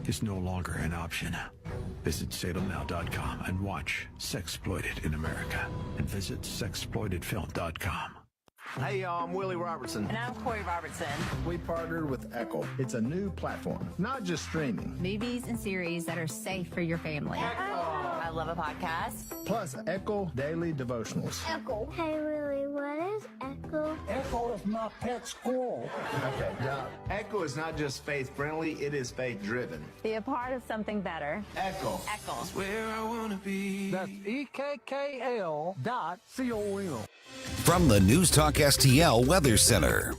is no longer an option. Visit salemnow.com and watch Sexploited in America, and visit sexploitedfilm.com. Hey, y'all, I'm Willie Robertson. And I'm Corey Robertson. We partnered with Echo. It's a new platform, not just streaming. Movies and series that are safe for your family. I love a podcast. Plus, Echo Daily Devotionals. Echo. Hey, Willie, what is Echo? Echo is my pet squirrel. Okay, now, Echo is not just faith-friendly, it is faith-driven. Be a part of something better. Echo. Echo. Where I wanna be. That's EKKL.com. From the News Talk STL Weather Center.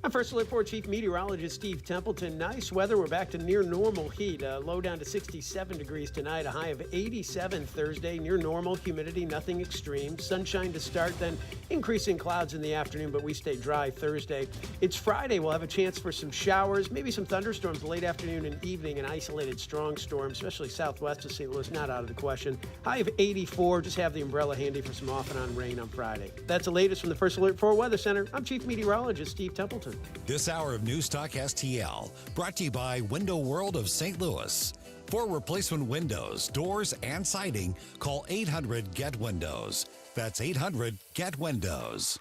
I'm First Alert 4 Chief Meteorologist Steve Templeton. Nice weather. We're back to near normal heat. Low down to 67 degrees tonight. A high of 87 Thursday. Near normal humidity, nothing extreme. Sunshine to start, then increasing clouds in the afternoon, but we stay dry Thursday. It's Friday. We'll have a chance for some showers, maybe some thunderstorms late afternoon and evening, and isolated strong storms, especially southwest of St. Louis. Not out of the question. High of 84. Just have the umbrella handy for some off and on rain on Friday. That's the latest from the First Alert 4 Weather Center. I'm Chief Meteorologist Steve Templeton. This hour of News Talk STL brought to you by Window World of St. Louis. For replacement windows, doors, and siding, call 800-GET-WINDOWS. That's 800-GET-WINDOWS.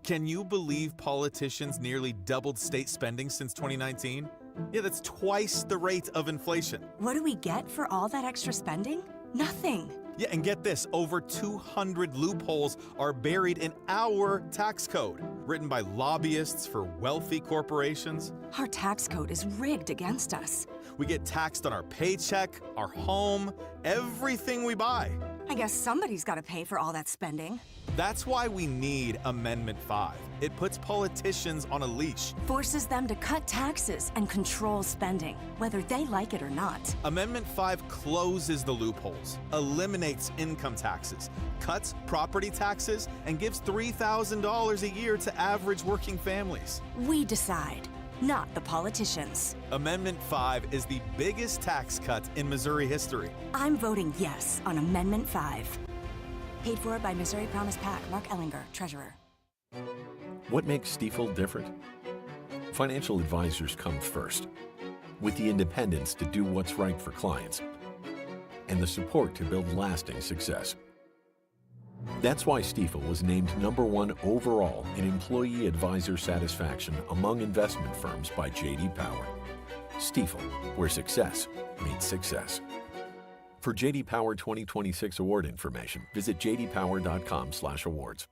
Can you believe politicians nearly doubled state spending since 2019? Yeah, that's twice the rate of inflation. What do we get for all that extra spending? Nothing. Yeah, and get this, over 200 loopholes are buried in our tax code, written by lobbyists for wealthy corporations. Our tax code is rigged against us. We get taxed on our paycheck, our home, everything we buy. I guess somebody's got to pay for all that spending. That's why we need Amendment 5. It puts politicians on a leash. Forces them to cut taxes and control spending, whether they like it or not. Amendment 5 closes the loopholes, eliminates income taxes, cuts property taxes, and gives $3,000 a year to average working families. We decide, not the politicians. Amendment 5 is the biggest tax cut in Missouri history. I'm voting yes on Amendment 5. Paid for by Missouri Promise PAC. Mark Ellinger, Treasurer. What makes Stifel different? Financial advisors come first, with the independence to do what's right for clients and the support to build lasting success. That's why Stifel was named #1 overall in employee advisor satisfaction among investment firms by J.D. Power. Stifel, where success meets success. For J.D. Power 2026 award information, visit jdpower.com/awards.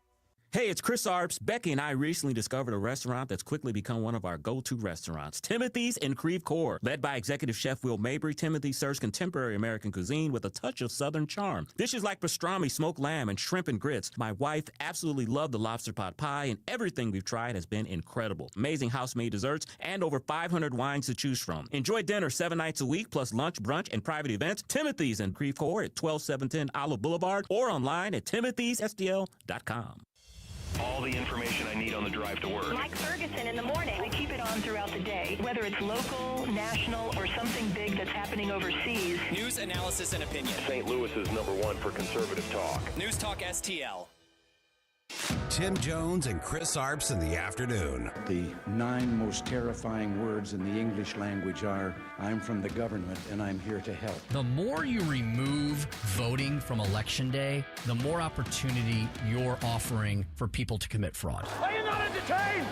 Hey, it's Chris Arps. Becky and I recently discovered a restaurant that's quickly become one of our go-to restaurants, Timothy's in Creve Coeur. Led by executive chef Will Mabry, Timothy's serves contemporary American cuisine with a touch of Southern charm. Dishes like pastrami, smoked lamb, and shrimp and grits. My wife absolutely loved the lobster pot pie, and everything we've tried has been incredible. Amazing house-made desserts and over 500 wines to choose from. Enjoy dinner 7 nights a week, plus lunch, brunch, and private events. Timothy's in Creve Coeur at 12710 Olive Boulevard or online at timothysstl.com. All the information I need on the drive to work. Mike Ferguson in the morning. I keep it on throughout the day, whether it's local, national, or something big that's happening overseas. News, analysis, and opinion. St. Louis is #1 for conservative talk. News Talk STL. Tim Jones and Chris Arps in the afternoon. The 9 most terrifying words in the English language are, I'm from the government and I'm here to help. The more you remove voting from Election Day, the more opportunity you're offering for people to commit fraud. Are you not entertained?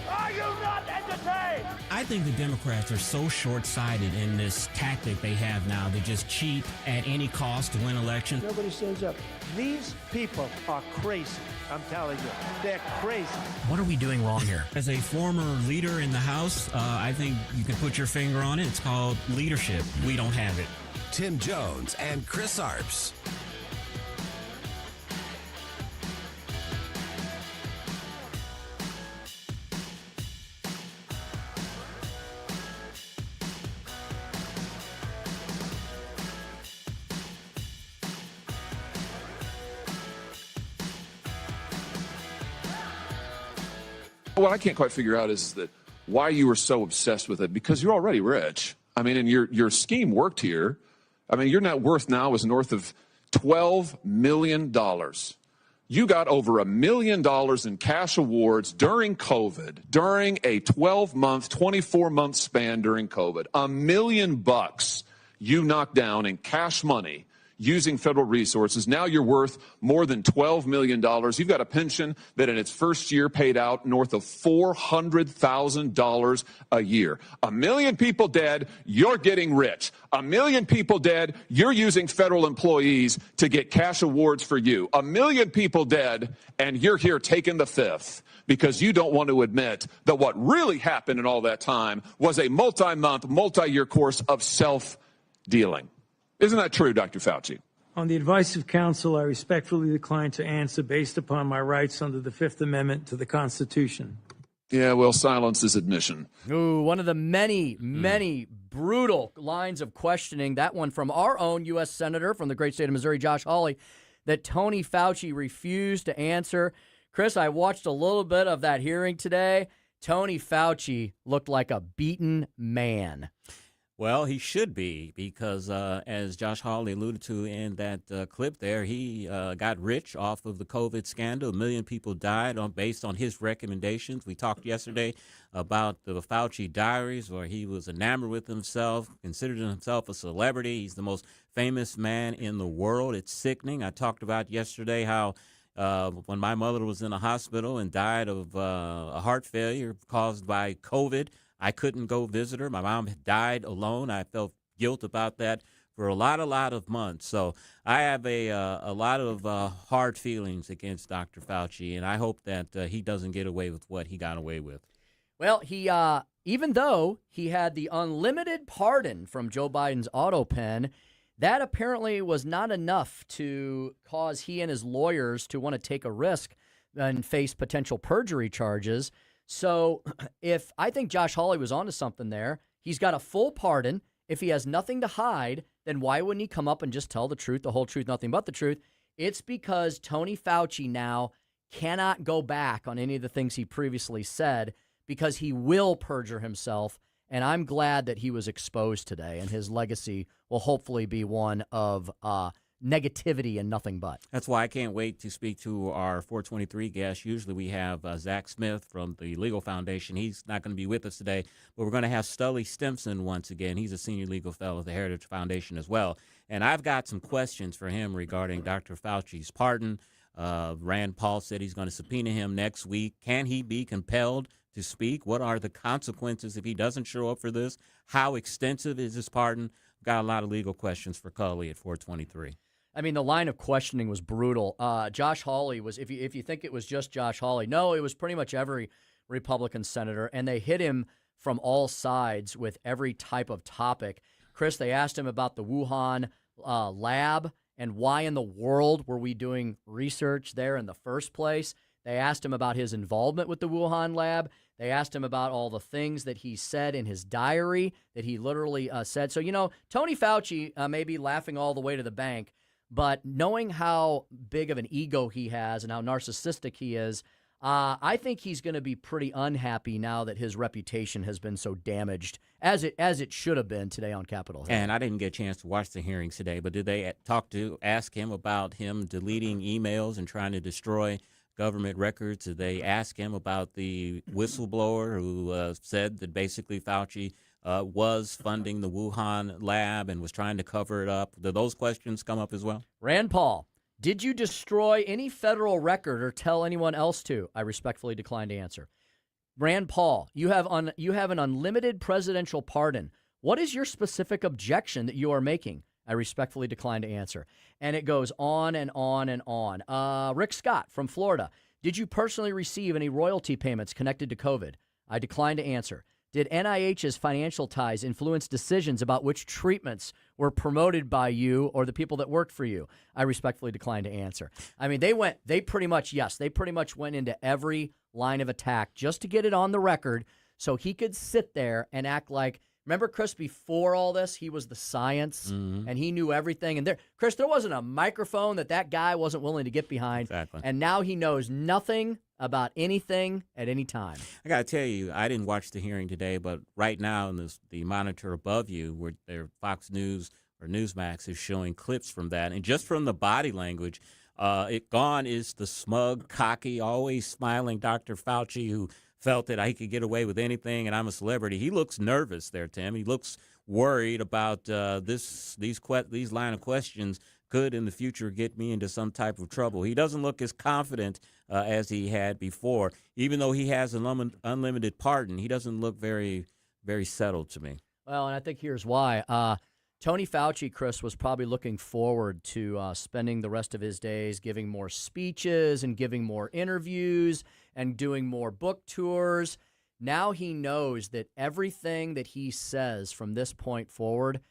Are you not entertained? I think the Democrats are so short-sighted in this tactic they have now. They just cheat at any cost to win elections. Nobody stands up. These people are crazy. I'm telling you, they're crazy. What are we doing wrong here? As a former leader in the House, I think you can put your finger on it. It's called leadership. We don't have it. Tim Jones and Chris Arps. What I can't quite figure out is that why you were so obsessed with it, because you're already rich. I mean, and your scheme worked here. I mean, your net worth now is north of $12 million. You got over $1 million in cash awards during COVID, during a 12-month, 24-month span during COVID. $1 million you knocked down in cash money using federal resources. Now you're worth more than $12 million. You've got a pension that in its first year paid out north of $400,000 a year. 1 million people dead, you're getting rich. 1 million people dead, you're using federal employees to get cash awards for you. 1 million people dead, and you're here taking the fifth because you don't want to admit that what really happened in all that time was a multi-month, multi-year course of self-dealing. Isn't that true, Dr. Fauci? On the advice of counsel, I respectfully decline to answer based upon my rights under the Fifth Amendment to the Constitution. Yeah, well, silence is admission. Ooh, one of the many brutal lines of questioning, that one from our own U.S. Senator from the great state of Missouri, Josh Hawley, that Tony Fauci refused to answer. Chris, I watched a little bit of that hearing today. Tony Fauci looked like a beaten man. Well, he should be because, as Josh Hawley alluded to in that clip there, he got rich off of the COVID scandal. 1 million people died based on his recommendations. We talked yesterday about the Fauci diaries, where he was enamored with himself, considered himself a celebrity. He's the most famous man in the world. It's sickening. I talked about yesterday how when my mother was in the hospital and died of a heart failure caused by COVID, I couldn't go visit her. My mom had died alone. I felt guilt about that for a lot of months. So I have a lot of hard feelings against Dr. Fauci, and I hope that he doesn't get away with what he got away with. Well, he even though he had the unlimited pardon from Joe Biden's auto pen, that apparently was not enough to cause he and his lawyers to want to take a risk and face potential perjury charges. So if I think Josh Hawley was onto something there, he's got a full pardon. If he has nothing to hide, then why wouldn't he come up and just tell the truth, the whole truth, nothing but the truth? It's because Tony Fauci now cannot go back on any of the things he previously said because he will perjure himself. And I'm glad that he was exposed today, and his legacy will hopefully be one of negativity and nothing but. That's why I can't wait to speak to our 423 guest. Usually we have Zach Smith from the Legal Foundation. He's not going to be with us today, but we're going to have Stimson once again. He's a senior legal fellow at the Heritage Foundation as well. And I've got some questions for him regarding Dr. Fauci's pardon. Rand Paul said he's going to subpoena him next week. Can he be compelled to speak? What are the consequences if he doesn't show up for this? How extensive is his pardon? Got a lot of legal questions for Cully at 423. I mean, the line of questioning was brutal. Josh Hawley was, if you think it was just Josh Hawley, no, it was pretty much every Republican senator, and they hit him from all sides with every type of topic. Chris, they asked him about the Wuhan lab and why in the world were we doing research there in the first place. They asked him about his involvement with the Wuhan lab. They asked him about all the things that he said in his diary that he literally said. So, Tony Fauci may be laughing all the way to the bank, but knowing how big of an ego he has and how narcissistic he is, I think he's going to be pretty unhappy now that his reputation has been so damaged, as it should have been today on Capitol Hill. And I didn't get a chance to watch the hearings today, but did they ask him about him deleting emails and trying to destroy government records? Did they ask him about the whistleblower who said that basically Fauci was funding the Wuhan lab and was trying to cover it up? Did those questions come up as well? Rand Paul, did you destroy any federal record or tell anyone else to? I respectfully decline to answer. Rand Paul, you have an unlimited presidential pardon. What is your specific objection that you are making? I respectfully decline to answer. And it goes on and on and on. Rick Scott from Florida, did you personally receive any royalty payments connected to COVID? I decline to answer. Did NIH's financial ties influence decisions about which treatments were promoted by you or the people that worked for you? I respectfully decline to answer. I mean, they pretty much went into every line of attack just to get it on the record so he could sit there and act like, remember, Chris, before all this, he was the science and he knew everything. And Chris, there wasn't a microphone that guy wasn't willing to get behind. Exactly. And now he knows nothing about anything at any time. I got to tell you, I didn't watch the hearing today, but right now in the monitor above you, where their Fox News or Newsmax is showing clips from that. And just from the body language Gone is the smug, cocky, always smiling Dr. Fauci who felt that he could get away with anything and I'm a celebrity. He looks nervous there, Tim. He looks worried about these line of questions could in the future get me into some type of trouble. He doesn't look as confident as he had before. Even though he has an unlimited pardon, he doesn't look very, very settled to me. Well, and I think here's why. Tony Fauci, Chris, was probably looking forward to spending the rest of his days giving more speeches and giving more interviews and doing more book tours. Now he knows that everything that he says from this point forward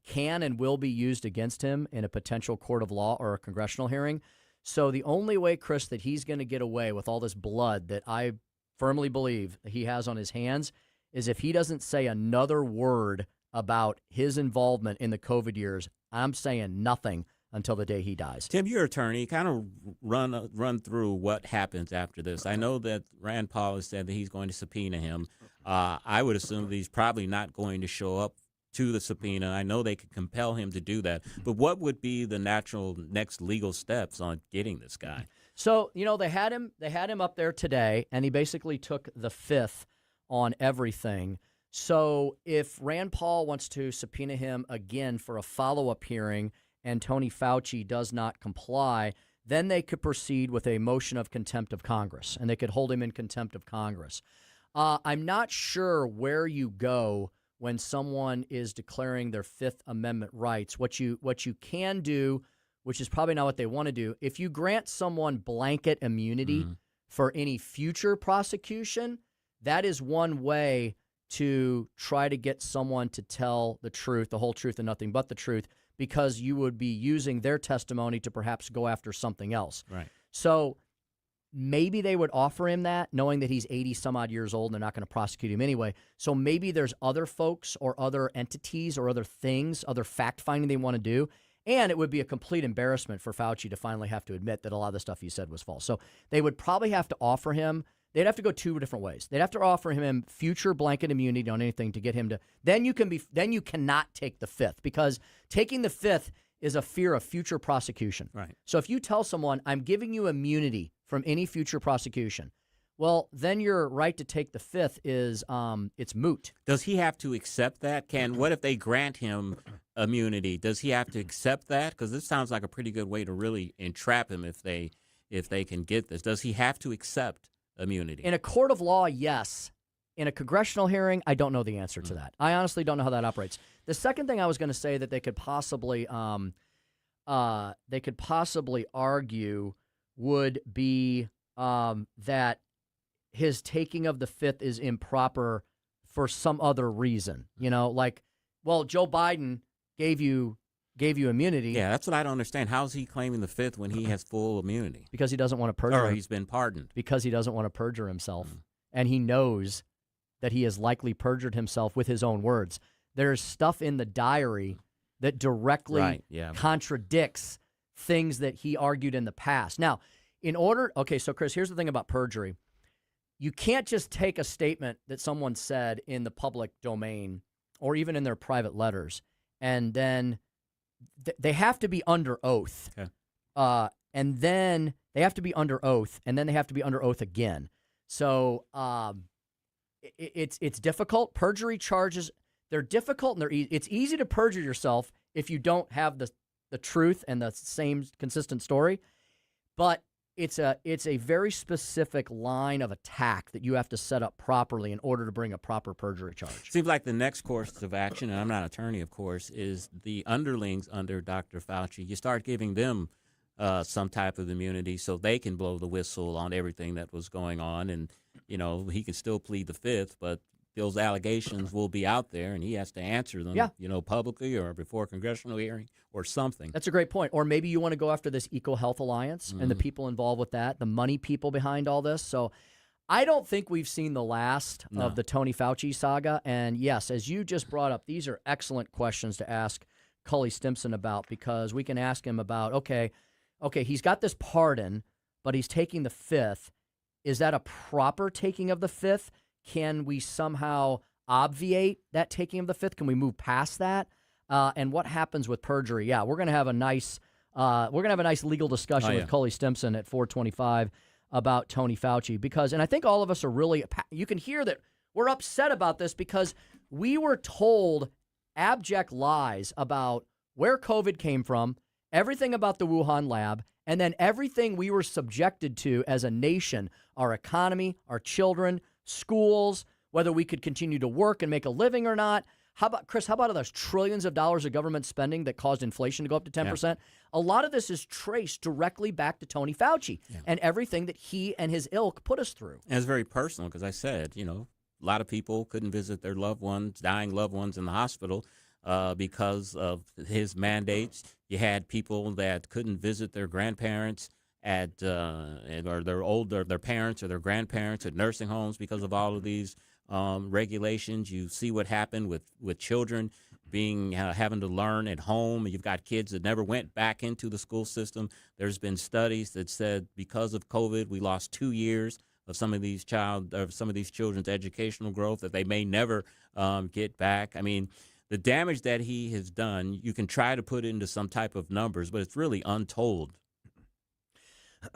can and will be used against him in a potential court of law or a congressional hearing. So the only way, Chris, that he's going to get away with all this blood that I firmly believe he has on his hands is if he doesn't say another word about his involvement in the COVID years. I'm saying nothing until the day he dies. Tim, you're an attorney. Kind of run through what happens after this. I know that Rand Paul has said that he's going to subpoena him. I would assume that he's probably not going to show up to the subpoena. I know they could compel him to do that. But what would be the natural next legal steps on getting this guy? So, they had him up there today, and he basically took the fifth on everything. So if Rand Paul wants to subpoena him again for a follow-up hearing and Tony Fauci does not comply, then they could proceed with a motion of contempt of Congress, and they could hold him in contempt of Congress. I'm not sure where you go when someone is declaring their Fifth Amendment rights. What you can do, which is probably not what they want to do, if you grant someone blanket immunity for any future prosecution, that is one way to try to get someone to tell the truth, the whole truth, and nothing but the truth, because you would be using their testimony to perhaps go after something else. Right. So maybe they would offer him that, knowing that he's 80-some-odd years old and they're not going to prosecute him anyway. So maybe there's other folks or other entities or other things, other fact-finding they want to do. And it would be a complete embarrassment for Fauci to finally have to admit that a lot of the stuff he said was false. So they would probably have to offer him – they'd have to go two different ways. They'd have to offer him future blanket immunity on anything to get him to – then you cannot take the fifth, because taking the fifth is a fear of future prosecution. Right. So if you tell someone, I'm giving you immunity from any future prosecution, well, then your right to take the fifth is it's moot. Does he have to accept that? What if they grant him immunity? Does he have to accept that? Because this sounds like a pretty good way to really entrap him if they can get this. Does he have to accept immunity? In a court of law, yes. In a congressional hearing, I don't know the answer to that. I honestly don't know how that operates. The second thing I was going to say that they could possibly argue would be that his taking of the fifth is improper for some other reason. Well, Joe Biden gave you immunity. Yeah, that's what I don't understand. How is he claiming the fifth when he has full immunity? Because he doesn't want to perjure. Or he's been pardoned. Because he doesn't want to perjure himself. And he knows that he has likely perjured himself with his own words. There's stuff in the diary that directly contradicts things that he argued in the past. Now, so Chris, here's the thing about perjury. You can't just take a statement that someone said in the public domain or even in their private letters, and then they have to be under oath. Okay. And then they have to be under oath, and then they have to be under oath again. So it's difficult. Perjury charges, they're difficult, and it's easy to perjure yourself if you don't have the truth and the same consistent story. But it's a very specific line of attack that you have to set up properly in order to bring a proper perjury charge. Seems like the next course of action, and I'm not an attorney, of course, is the underlings under Dr. Fauci. You start giving them some type of immunity so they can blow the whistle on everything that was going on. And, he can still plead the fifth, but those allegations will be out there, and he has to answer them, publicly or before a congressional hearing or something. That's a great point. Or maybe you want to go after this EcoHealth Alliance and the people involved with that, the money people behind all this. So I don't think we've seen the last of the Tony Fauci saga. And yes, as you just brought up, these are excellent questions to ask Cully Stimson about, because we can ask him about, okay, he's got this pardon, but he's taking the fifth. Is that a proper taking of the fifth? Can we somehow obviate that taking of the fifth? Can we move past that? And what happens with perjury? Yeah, we're going to have a nice We're going to have a nice legal discussion with Cully Stimson at 4:25 about Tony Fauci and I think all of us are really, you can hear that we're upset about this because we were told abject lies about where COVID came from, everything about the Wuhan lab, and then everything we were subjected to as a nation, our economy, our children, schools, whether we could continue to work and make a living or not. How about, Chris, how about those trillions of dollars of government spending that caused inflation to go up to 10%? Yeah. A lot of this is traced directly back to Tony Fauci and everything that he and his ilk put us through. And it's very personal because I said, a lot of people couldn't visit their loved ones, dying loved ones in the hospital because of his mandates. You had people that couldn't visit their grandparents or their parents or their grandparents at nursing homes because of all of these regulations. You see what happened with children having to learn at home. You've got kids that never went back into the school system. There's been studies that said because of COVID, we lost 2 years of some of these children's educational growth that they may never get back. I mean, the damage that he has done, you can try to put into some type of numbers, but it's really untold.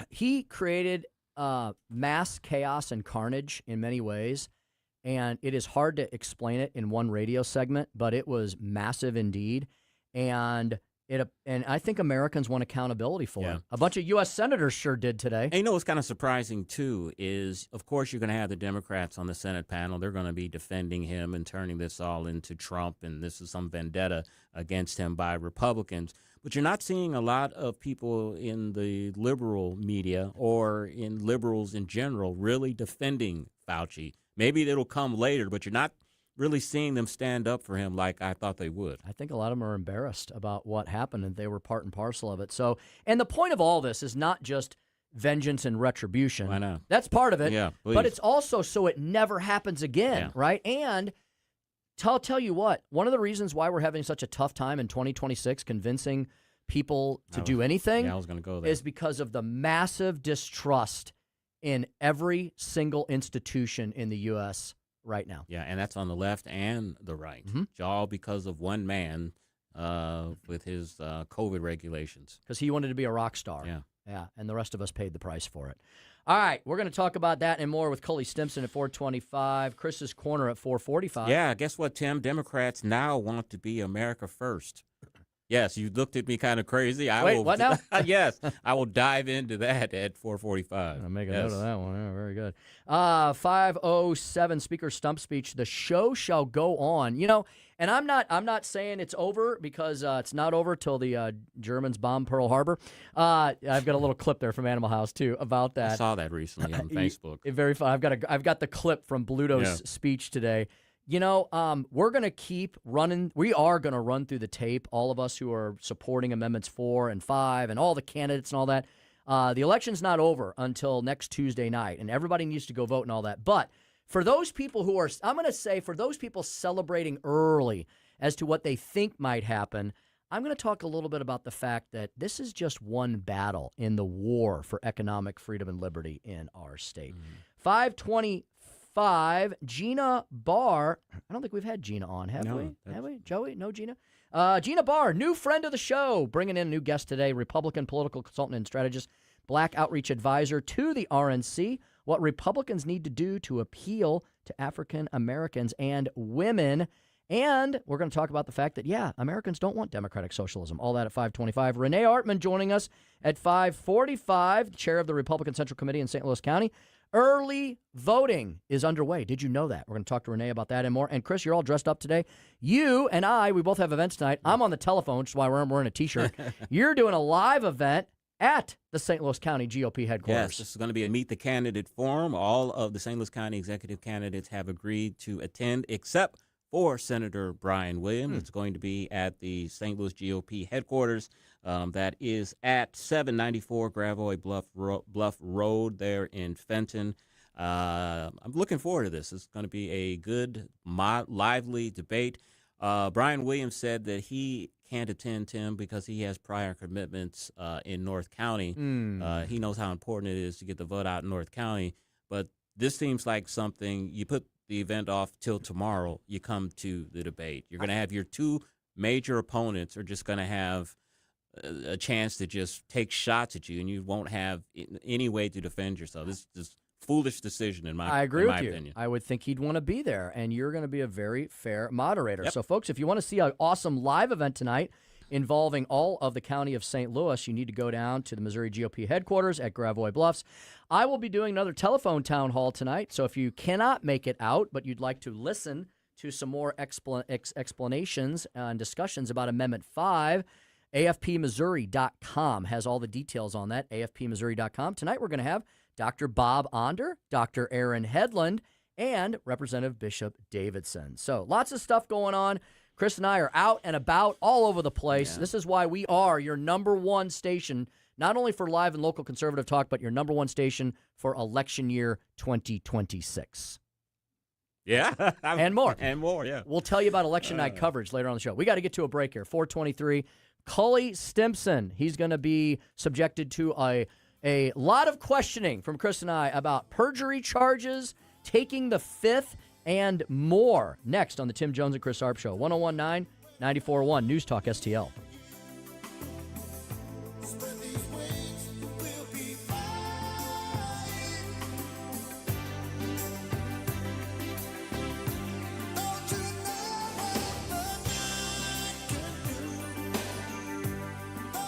He created mass chaos and carnage in many ways. And it is hard to explain it in one radio segment, but it was massive indeed. And I think Americans want accountability for it. A bunch of U.S. senators sure did today. And what's kind of surprising, too, is, of course, you're going to have the Democrats on the Senate panel. They're going to be defending him and turning this all into Trump, and this is some vendetta against him by Republicans. But you're not seeing a lot of people in the liberal media or in liberals in general really defending Fauci. Maybe it'll come later, but you're not really seeing them stand up for him like I thought they would. I think a lot of them are embarrassed about what happened, and they were part and parcel of it. So, and the point of all this is not just vengeance and retribution. I know. That's part of it. Yeah, please. But it's also so it never happens again, right? And I'll tell you what, one of the reasons why we're having such a tough time in 2026 convincing people to do anything I was gonna go there. is because of the massive distrust in every single institution in the U.S. right now. Yeah, and that's on the left and the right. All because of one man with his COVID regulations. Because he wanted to be a rock star. Yeah, and the rest of us paid the price for it. All right, we're going to talk about that and more with Cully Stimson at 4:25, Chris's Corner at 4:45. Yeah, guess what, Tim? Democrats now want to be America first. Yes, you looked at me kind of crazy. What now? Yes, I will dive into that at 4:45. I'll make a note of that one. Yeah, very good. 5:07 Speaker stump speech. The show shall go on. And I'm not saying it's over because it's not over till the Germans bomb Pearl Harbor. I've got a little clip there from Animal House too about that. I saw that recently on Facebook. Very fun. I've got the clip from Bluto's speech today. We're going to keep running. We are going to run through the tape, all of us who are supporting Amendments 4 and 5 and all the candidates and all that. The election's not over until next Tuesday night, and everybody needs to go vote and all that. But for those people for those people celebrating early as to what they think might happen, I'm going to talk a little bit about the fact that this is just one battle in the war for economic freedom and liberty in our state. 5:25, Gina Barr. I don't think we've had Gina on, have we? Have we? Joey? No Gina? Gina Barr, new friend of the show, bringing in a new guest today, Republican political consultant and strategist, Black outreach advisor to the RNC. What Republicans need to do to appeal to African Americans and women. And we're going to talk about the fact that, Americans don't want democratic socialism. All that at 5:25. Renee Artman joining us at 5:45, chair of the Republican Central Committee in St. Louis County. Early voting is underway. Did you know that? We're going to talk to Renee about that and more. And Chris, you're all dressed up today. You and I, we both have events tonight. I'm on the telephone, which is why I'm wearing a T-shirt. You're doing a live event at the St. Louis County GOP headquarters. Yes, this is going to be a Meet the Candidate forum. All of the St. Louis County executive candidates have agreed to attend, except for Senator Brian Williams. It's going to be at the St. Louis GOP headquarters. That is at 794 Gravois Bluff Road there in Fenton. I'm looking forward to this. It's going to be a good, lively debate. Brian Williams said that he can't attend, Tim, because he has prior commitments in North County. He knows how important it is to get the vote out in North County. But this seems like something you put the event off till tomorrow, you come to the debate. You're going to have your two major opponents are just going to have a chance to just take shots at you, and you won't have any way to defend yourself. This is foolish decision in my opinion. I agree with you. I would think he'd want to be there, and you're going to be a very fair moderator. Yep. So, folks, if you want to see an awesome live event tonight involving all of the county of St. Louis, you need to go down to the Missouri GOP headquarters at Gravois Bluffs. I will be doing another telephone town hall tonight, so if you cannot make it out, but you'd like to listen to some more explanations and discussions about Amendment 5, AFPmissouri.com has all the details on that, AFPmissouri.com. Tonight we're going to have Dr. Bob Onder, Dr. Aaron Hedlund, and Representative Bishop Davidson. So lots of stuff going on. Chris and I are out and about all over the place. Yeah. This is why we are your number one station, not only for live and local conservative talk, but your number one station for election year 2026. Yeah. And more. And more, yeah. We'll tell you about election night coverage later on the show. We got to get to a break here. 4:23. Cully Stimson. He's going to be subjected to a lot of questioning from Chris and I about perjury charges, taking the fifth, and more. Next on the Tim Jones and Chris Arps Show. 101.9, 94.1 News Talk STL.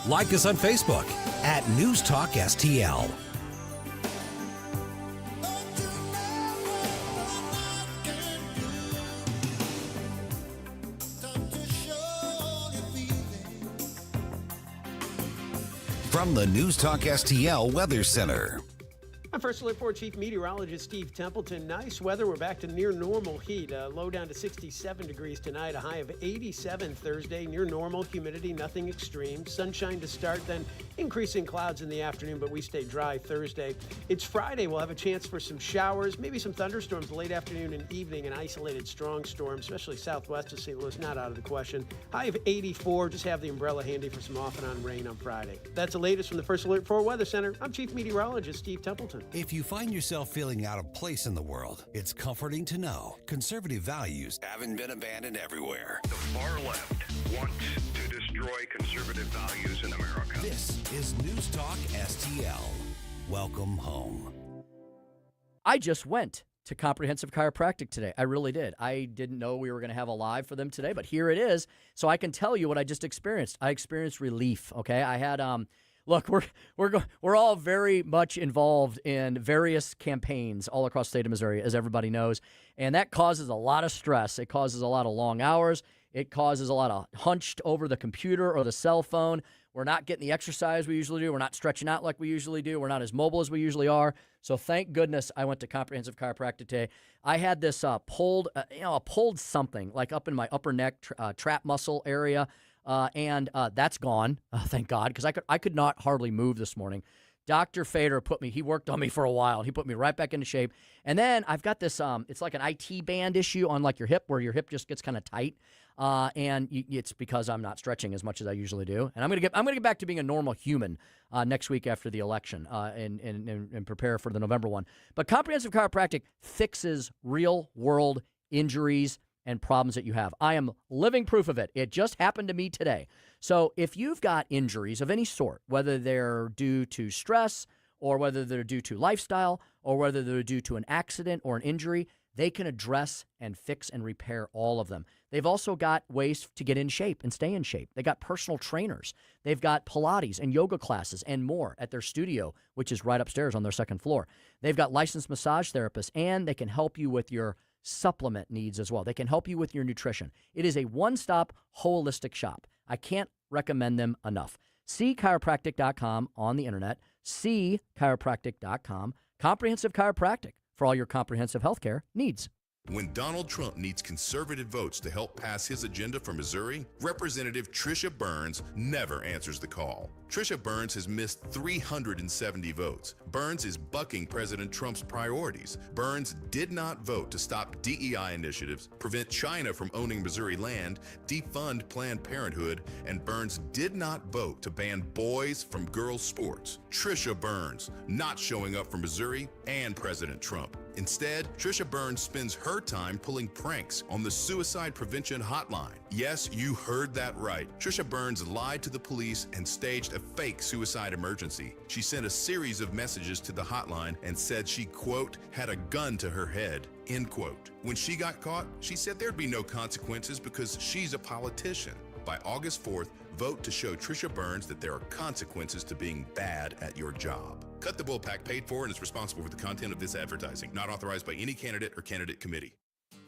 Like us on Facebook at News Talk STL. From the News Talk STL Weather Center. I'm First Alert 4 Chief Meteorologist Steve Templeton. Nice weather. We're back to near normal heat. Low down to 67 degrees tonight. A high of 87 Thursday. Near normal humidity, nothing extreme. Sunshine to start, then increasing clouds in the afternoon, but we stay dry Thursday. It's Friday. We'll have a chance for some showers, maybe some thunderstorms late afternoon and evening. An isolated strong storm, especially southwest of St. Louis, not out of the question. High of 84. Just have the umbrella handy for some off and on rain on Friday. That's the latest from the First Alert 4 Weather Center. I'm Chief Meteorologist Steve Templeton. If you find yourself feeling out of place in the world, it's comforting to know conservative values haven't been abandoned everywhere. The far left wants to destroy conservative values in America. This is News Talk STL. Welcome home. I just went to Comprehensive Chiropractic today. I really did. I didn't know we were going to have a live for them today, but here it is. So I can tell you what I just experienced. I experienced relief, okay? I had look, we're all very much involved in various campaigns all across the state of Missouri, as everybody knows, and that causes a lot of stress. It causes a lot of long hours. It causes a lot of hunched over the computer or the cell phone. We're not getting the exercise we usually do. We're not stretching out like we usually do. We're not as mobile as we usually are. So thank goodness I went to Comprehensive Chiropractic today. I had this pulled something like up in my upper neck trap muscle area. And that's gone, thank God, because I could not hardly move this morning. Dr. Fader he worked on me for a while. He put me right back into shape. And then I've got this, it's like an IT band issue on like your hip, where your hip just gets kind of tight. And it's because I'm not stretching as much as I usually do. And I'm gonna get back to being a normal human next week after the election, and prepare for the November one. But Comprehensive Chiropractic fixes real world injuries and problems that you have. I am living proof of it. It just happened to me today. So if you've got injuries of any sort, whether they're due to stress or whether they're due to lifestyle or whether they're due to an accident or an injury, they can address and fix and repair all of them. They've also got ways to get in shape and stay in shape. They got personal trainers. They've got Pilates and yoga classes and more at their studio, which is right upstairs on their second floor. They've got licensed massage therapists, and they can help you with your supplement needs as well. They can help you with your nutrition. It is a one-stop holistic shop. I can't recommend them enough. See chiropractic.com on the internet. See chiropractic.com. Comprehensive Chiropractic for all your comprehensive healthcare needs. When Donald Trump needs conservative votes to help pass his agenda for Missouri, Representative Tricia Burns never answers the call. Tricia Burns has missed 370 votes. Burns is bucking President Trump's priorities. Burns did not vote to stop DEI initiatives, prevent China from owning Missouri land, defund Planned Parenthood, and Burns did not vote to ban boys from girls' sports. Tricia Burns, not showing up for Missouri and President Trump. Instead, Trisha Burns spends her time pulling pranks on the Suicide Prevention Hotline. Yes, you heard that right. Trisha Burns lied to the police and staged a fake suicide emergency. She sent a series of messages to the hotline and said she, quote, had a gun to her head, end quote. When she got caught, she said there'd be no consequences because she's a politician. By August 4th, vote to show Trisha Burns that there are consequences to being bad at your job. Cut the Bullpack paid for and is responsible for the content of this advertising. Not authorized by any candidate or candidate committee.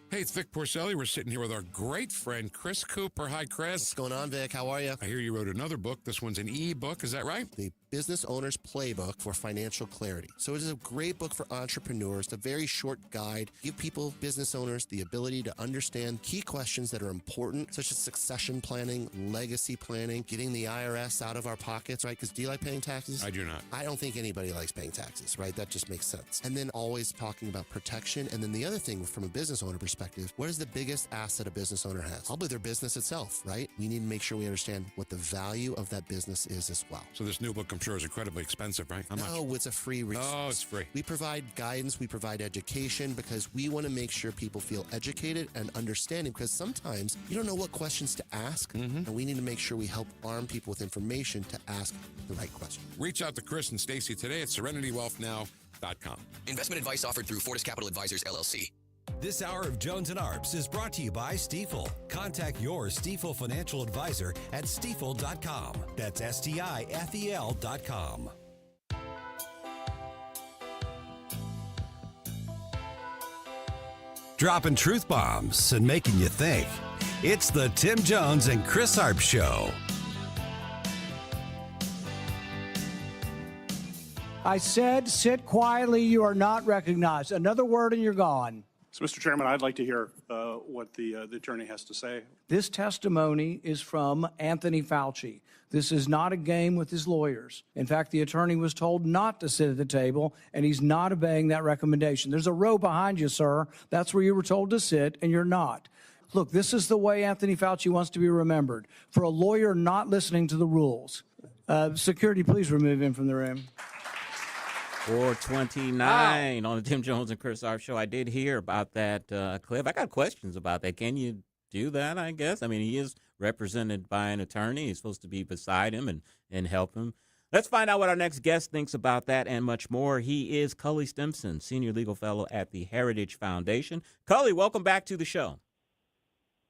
Hey, it's Vic Porcelli. We're sitting here with our great friend, Chris Cooper. Hi, Chris. What's going on, Vic? How are you? I hear you wrote another book. This one's an e-book. Is that right? The Business Owner's Playbook for Financial Clarity. So it is a great book for entrepreneurs, a very short guide. Give people, business owners, the ability to understand key questions that are important, such as succession planning, legacy planning, getting the IRS out of our pockets, right? Because do you like paying taxes? I do not. I don't think anybody likes paying taxes, right? That just makes sense. And then always talking about protection. And then the other thing from a business owner perspective, what is the biggest asset a business owner has? Probably their business itself, right? We need to make sure we understand what the value of that business is as well. So this new book, I'm sure, is incredibly expensive, right? How much? No, it's a free resource. Oh, it's free. We provide guidance, we provide education because we want to make sure people feel educated and understanding because sometimes you don't know what questions to ask, and we need to make sure we help arm people with information to ask the right question. Reach out to Chris and Stacy today at SerenityWealthNow.com. Investment advice offered through Fortis Capital Advisors, LLC. This hour of Jones and Arps is brought to you by Stifel. Contact your Stifel financial advisor at stifel.com. That's STIFEL.com. Dropping truth bombs and making you think. It's the Tim Jones and Chris Arps Show. I said, sit quietly. You are not recognized. Another word and you're gone. So, Mr. Chairman, I'd like to hear what the attorney has to say. This testimony is from Anthony Fauci. This is not a game with his lawyers. In fact, the attorney was told not to sit at the table, and he's not obeying that recommendation. There's a row behind you, sir. That's where you were told to sit, and you're not. Look, this is the way Anthony Fauci wants to be remembered, for a lawyer not listening to the rules. Security, please remove him from the room. 429 on the Tim Jones and Chris Arps Show. I did hear about that clip. I got questions about that. Can you do that, I guess? I mean, he is represented by an attorney. He's supposed to be beside him and help him. Let's find out what our next guest thinks about that and much more. He is Cully Stimson, Senior Legal Fellow at the Heritage Foundation. Cully, welcome back to the show.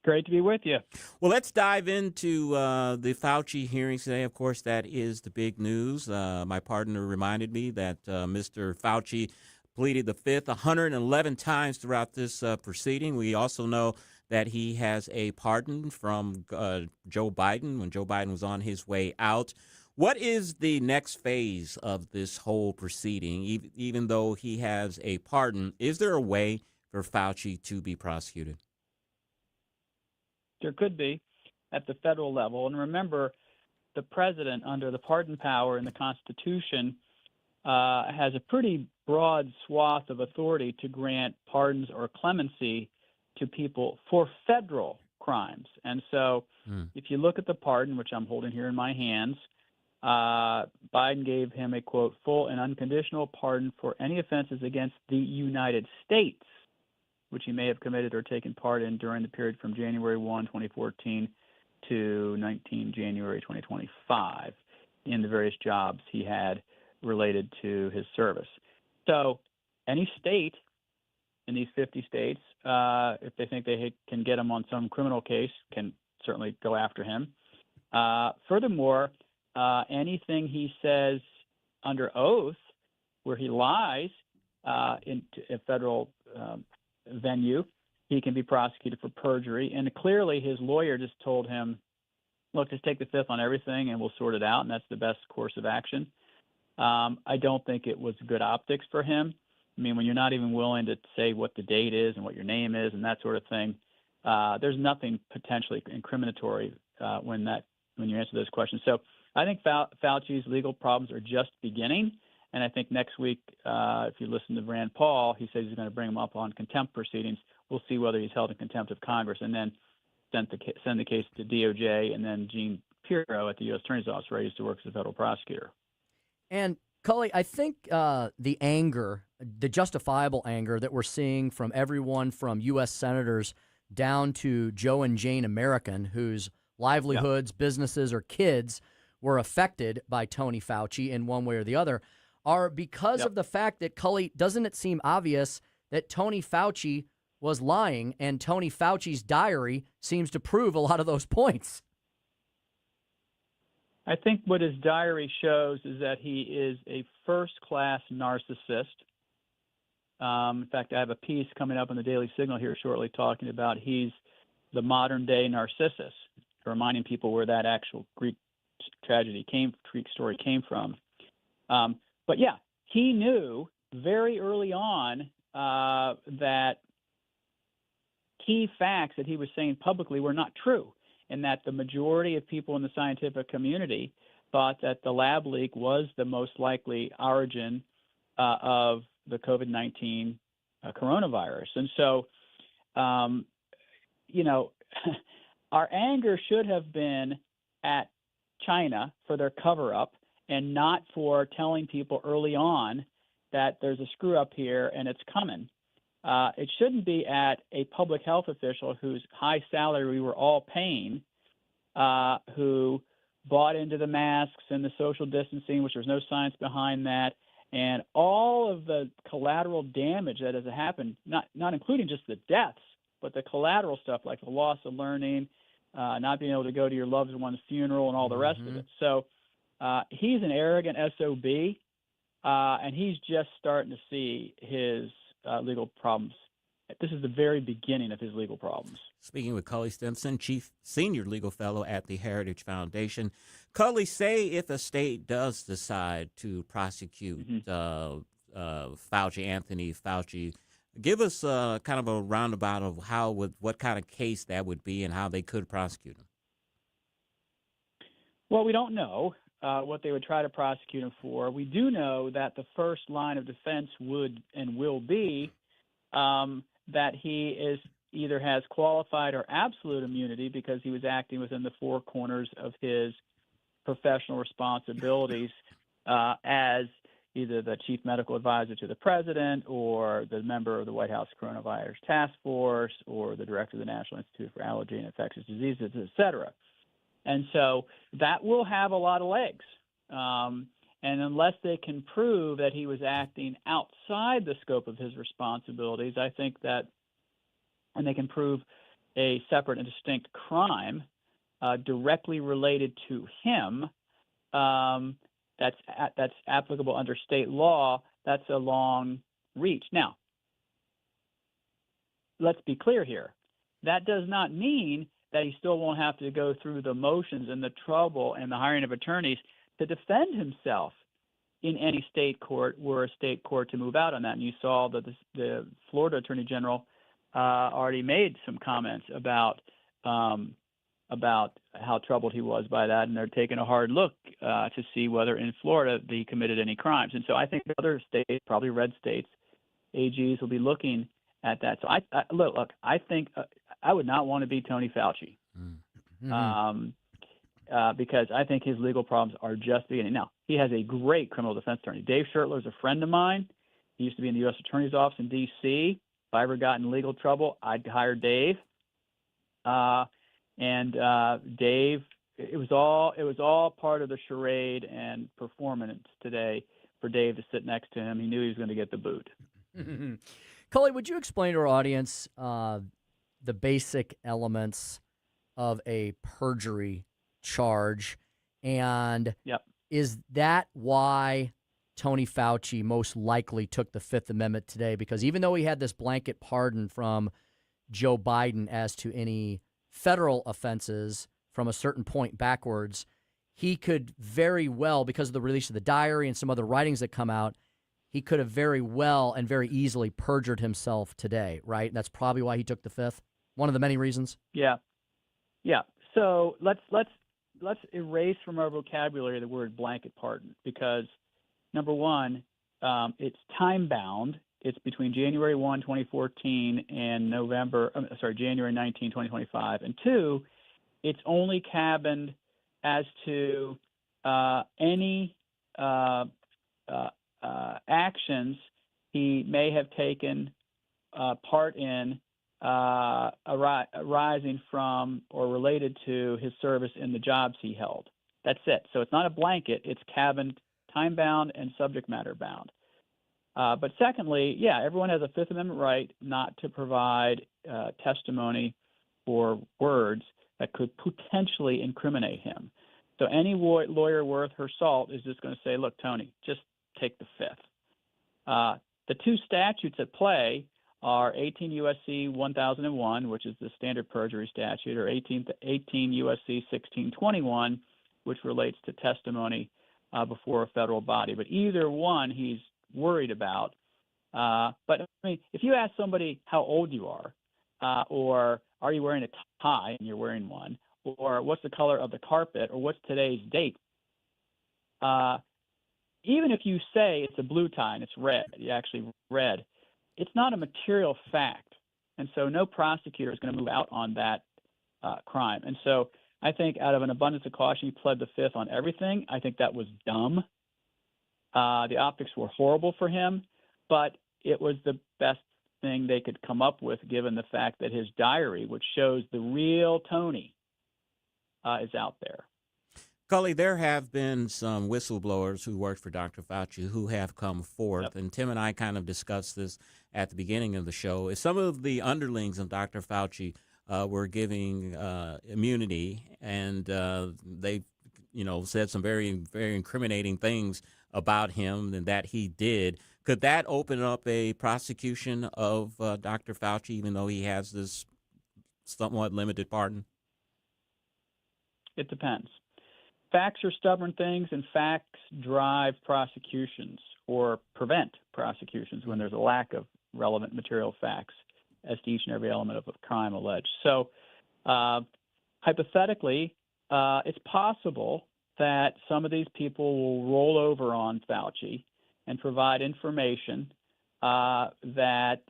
Great to be with you. Well, let's dive into the Fauci hearings today. Of course, that is the big news. My partner reminded me that Mr. Fauci pleaded the fifth 111 times throughout this proceeding. We also know that he has a pardon from Joe Biden when Joe Biden was on his way out. What is the next phase of this whole proceeding? Even though he has a pardon, is there a way for Fauci to be prosecuted? There could be at the federal level. And remember, the president, under the pardon power in the Constitution, has a pretty broad swath of authority to grant pardons or clemency to people for federal crimes. And so if you look at the pardon, which I'm holding here in my hands, Biden gave him a, quote, full and unconditional pardon for any offenses against the United States, which he may have committed or taken part in during the period from January 1, 2014 to 19 January 2025 in the various jobs he had related to his service. So any state in these 50 states, if they think they can get him on some criminal case, can certainly go after him. Furthermore, anything he says under oath where he lies in a federal venue, he can be prosecuted for perjury. And clearly his lawyer just told him, look, just take the fifth on everything and we'll sort it out, and that's the best course of action. I don't think it was good optics for him. I mean, when you're not even willing to say what the date is and what your name is and that sort of thing, there's nothing potentially incriminatory when you answer those questions. So I think Fauci's legal problems are just beginning. And I think next week, if you listen to Rand Paul, he says he's going to bring him up on contempt proceedings. We'll see whether he's held in contempt of Congress and then send the case to DOJ and then Gene Pirro at the U.S. Attorney's Office, where he used to work as a federal prosecutor. And, Cully, I think the anger the justifiable anger that we're seeing from everyone from U.S. senators down to Joe and Jane American, whose livelihoods, businesses, or kids were affected by Tony Fauci in one way or the other, are because of the fact that, Cully, doesn't it seem obvious that Tony Fauci was lying, and Tony Fauci's diary seems to prove a lot of those points? I think what his diary shows is that he is a first-class narcissist. In fact, I have a piece coming up on the Daily Signal here shortly talking about he's the modern-day Narcissus, reminding people where that actual Greek story came from. But yeah, he knew very early on that key facts that he was saying publicly were not true, and that the majority of people in the scientific community thought that the lab leak was the most likely origin of the COVID-19 coronavirus. And so, our anger should have been at China for their cover-up and not for telling people early on that there's a screw-up here and it's coming. It shouldn't be at a public health official whose high salary we were all paying, who bought into the masks and the social distancing, which there's no science behind that, and all of the collateral damage that has happened, not including just the deaths, but the collateral stuff like the loss of learning, not being able to go to your loved one's funeral and all the rest of it. So he's an arrogant SOB, and he's just starting to see his legal problems. This is the very beginning of his legal problems. Speaking with Cully Stimson, Chief Senior Legal Fellow at the Heritage Foundation. Cully, say if a state does decide to prosecute Anthony Fauci, give us kind of a roundabout of what kind of case that would be and how they could prosecute him. Well, we don't know what they would try to prosecute him for. We do know that the first line of defense would and will be that he either has qualified or absolute immunity because he was acting within the four corners of his professional responsibilities as either the chief medical advisor to the president or the member of the White House Coronavirus Task Force or the director of the National Institute for Allergy and Infectious Diseases, et cetera. And so that will have a lot of legs. And unless they can prove that he was acting outside the scope of his responsibilities, I think that, and they can prove a separate and distinct crime directly related to him, that's applicable under state law, that's a long reach. Now, let's be clear here. That does not mean that he still won't have to go through the motions and the trouble and the hiring of attorneys to defend himself in any state court were a state court to move out on that. And you saw that the Florida Attorney General already made some comments about how troubled he was by that, and they're taking a hard look to see whether in Florida he committed any crimes. And so I think other states, probably red states, AGs will be looking at that. So look, I think I would not want to be Tony Fauci. Because I think his legal problems are just beginning. Now, he has a great criminal defense attorney. Dave Shurtler is a friend of mine. He used to be in the U.S. Attorney's Office in D.C. If I ever got in legal trouble, I'd hire Dave. Dave, it was all part of the charade and performance today for Dave to sit next to him. He knew he was going to get the boot. Cully, would you explain to our audience the basic elements of a perjury charge, and is that why Tony Fauci most likely took the Fifth Amendment today? Because even though he had this blanket pardon from Joe Biden as to any federal offenses from a certain point backwards, he could very well, because of the release of the diary and some other writings that come out, he could have very well and very easily perjured himself today, right? And that's probably why he took the Fifth. One of the many reasons. Yeah. So let's erase from our vocabulary the word blanket pardon, because number one, it's time bound. It's between January 1, 2014 and January 19, 2025. And two, it's only cabined as to any actions he may have taken part in arising from or related to his service in the jobs he held. That's it. So it's not a blanket. It's cabined, time-bound, and subject matter-bound. But secondly, yeah, everyone has a Fifth Amendment right not to provide testimony or words that could potentially incriminate him. So any lawyer worth her salt is just going to say, look, Tony, just take the Fifth. The two statutes at play are 18 U.S.C. 1001, which is the standard perjury statute, or 18 U.S.C. 1621, which relates to testimony before a federal body. But either one he's worried about. But I mean, if you ask somebody how old you are, or are you wearing a tie and you're wearing one, or what's the color of the carpet, or what's today's date, even if you say it's a blue tie and it's red, you actually red, it's not a material fact. And so no prosecutor is going to move out on that crime. And so I think out of an abundance of caution, he pled the Fifth on everything. I think that was dumb. The optics were horrible for him, but it was the best thing they could come up with given the fact that his diary, which shows the real Tony, is out there. Cully, there have been some whistleblowers who worked for Dr. Fauci who have come forth, and Tim and I kind of discussed this at the beginning of the show. Some of the underlings of Dr. Fauci were giving immunity, and they, said some very, very incriminating things about him and that he did. Could that open up a prosecution of Dr. Fauci, even though he has this somewhat limited pardon? It depends. Facts are stubborn things, and facts drive prosecutions or prevent prosecutions when there's a lack of relevant material facts as to each and every element of a crime alleged. So hypothetically, it's possible that some of these people will roll over on Fauci and provide information that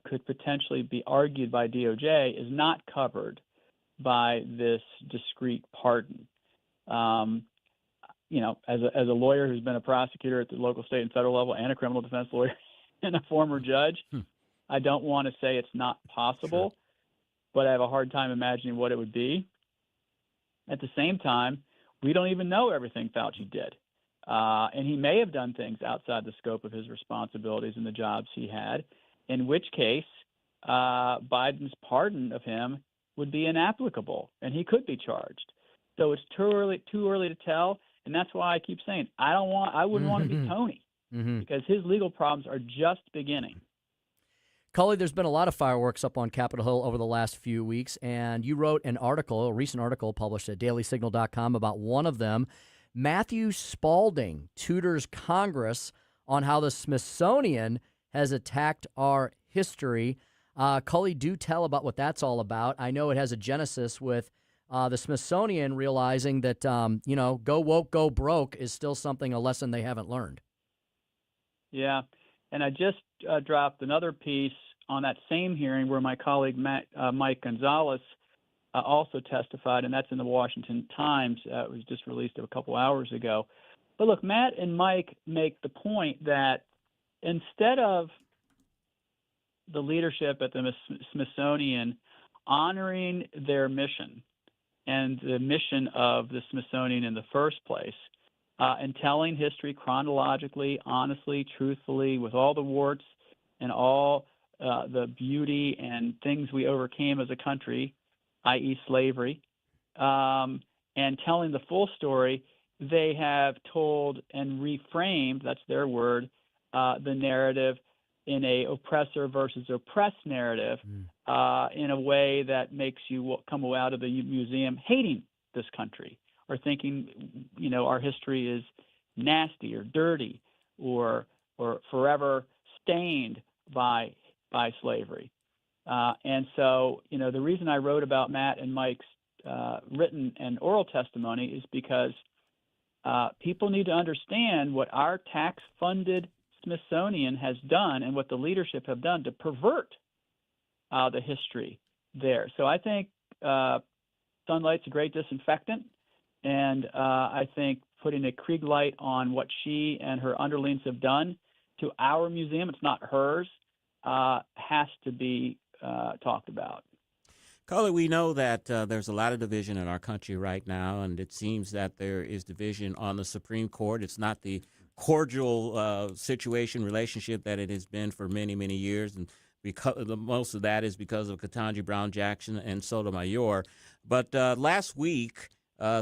could potentially be argued by DOJ is not covered by this discrete pardon. As a lawyer who's been a prosecutor at the local, state, and federal level, and a criminal defense lawyer and a former judge, I don't want to say it's not possible, but I have a hard time imagining what it would be. At the same time, we don't even know everything Fauci did. And he may have done things outside the scope of his responsibilities in the jobs he had, in which case Biden's pardon of him would be inapplicable, and he could be charged. So it's too early to tell, and that's why I keep saying I wouldn't want to be Tony, because his legal problems are just beginning. Cully, there's been a lot of fireworks up on Capitol Hill over the last few weeks, and you wrote a recent article published at dailysignal.com about one of them. Matthew Spalding tutors Congress on how the Smithsonian has attacked our history. Cully, do tell about what that's all about. I know it has a genesis with the Smithsonian realizing that, go woke, go broke is still a lesson they haven't learned. Yeah, and I just dropped another piece on that same hearing where my colleague Mike Gonzalez also testified, and that's in the Washington Times. It was just released a couple hours ago. But look, Matt and Mike make the point that instead of the leadership at the Smithsonian honoring their mission and the mission of the Smithsonian in the first place, and telling history chronologically, honestly, truthfully, with all the warts and all the beauty and things we overcame as a country, i.e. slavery, and telling the full story, they have told and reframed, that's their word, the narrative in a oppressor versus oppressed narrative in a way that makes you come out of the museum hating this country or thinking, our history is nasty or dirty or forever stained by slavery. And so, the reason I wrote about Matt and Mike's written and oral testimony is because people need to understand what our tax-funded Smithsonian has done and what the leadership have done to pervert the history there. So I think sunlight's a great disinfectant, and I think putting a Krieg light on what she and her underlings have done to our museum, it's not hers, has to be talked about. Cully, we know that there's a lot of division in our country right now, and it seems that there is division on the Supreme Court. It's not the cordial relationship that it has been for many, many years, and because most of that is because of Ketanji Brown Jackson and Sotomayor. But last week,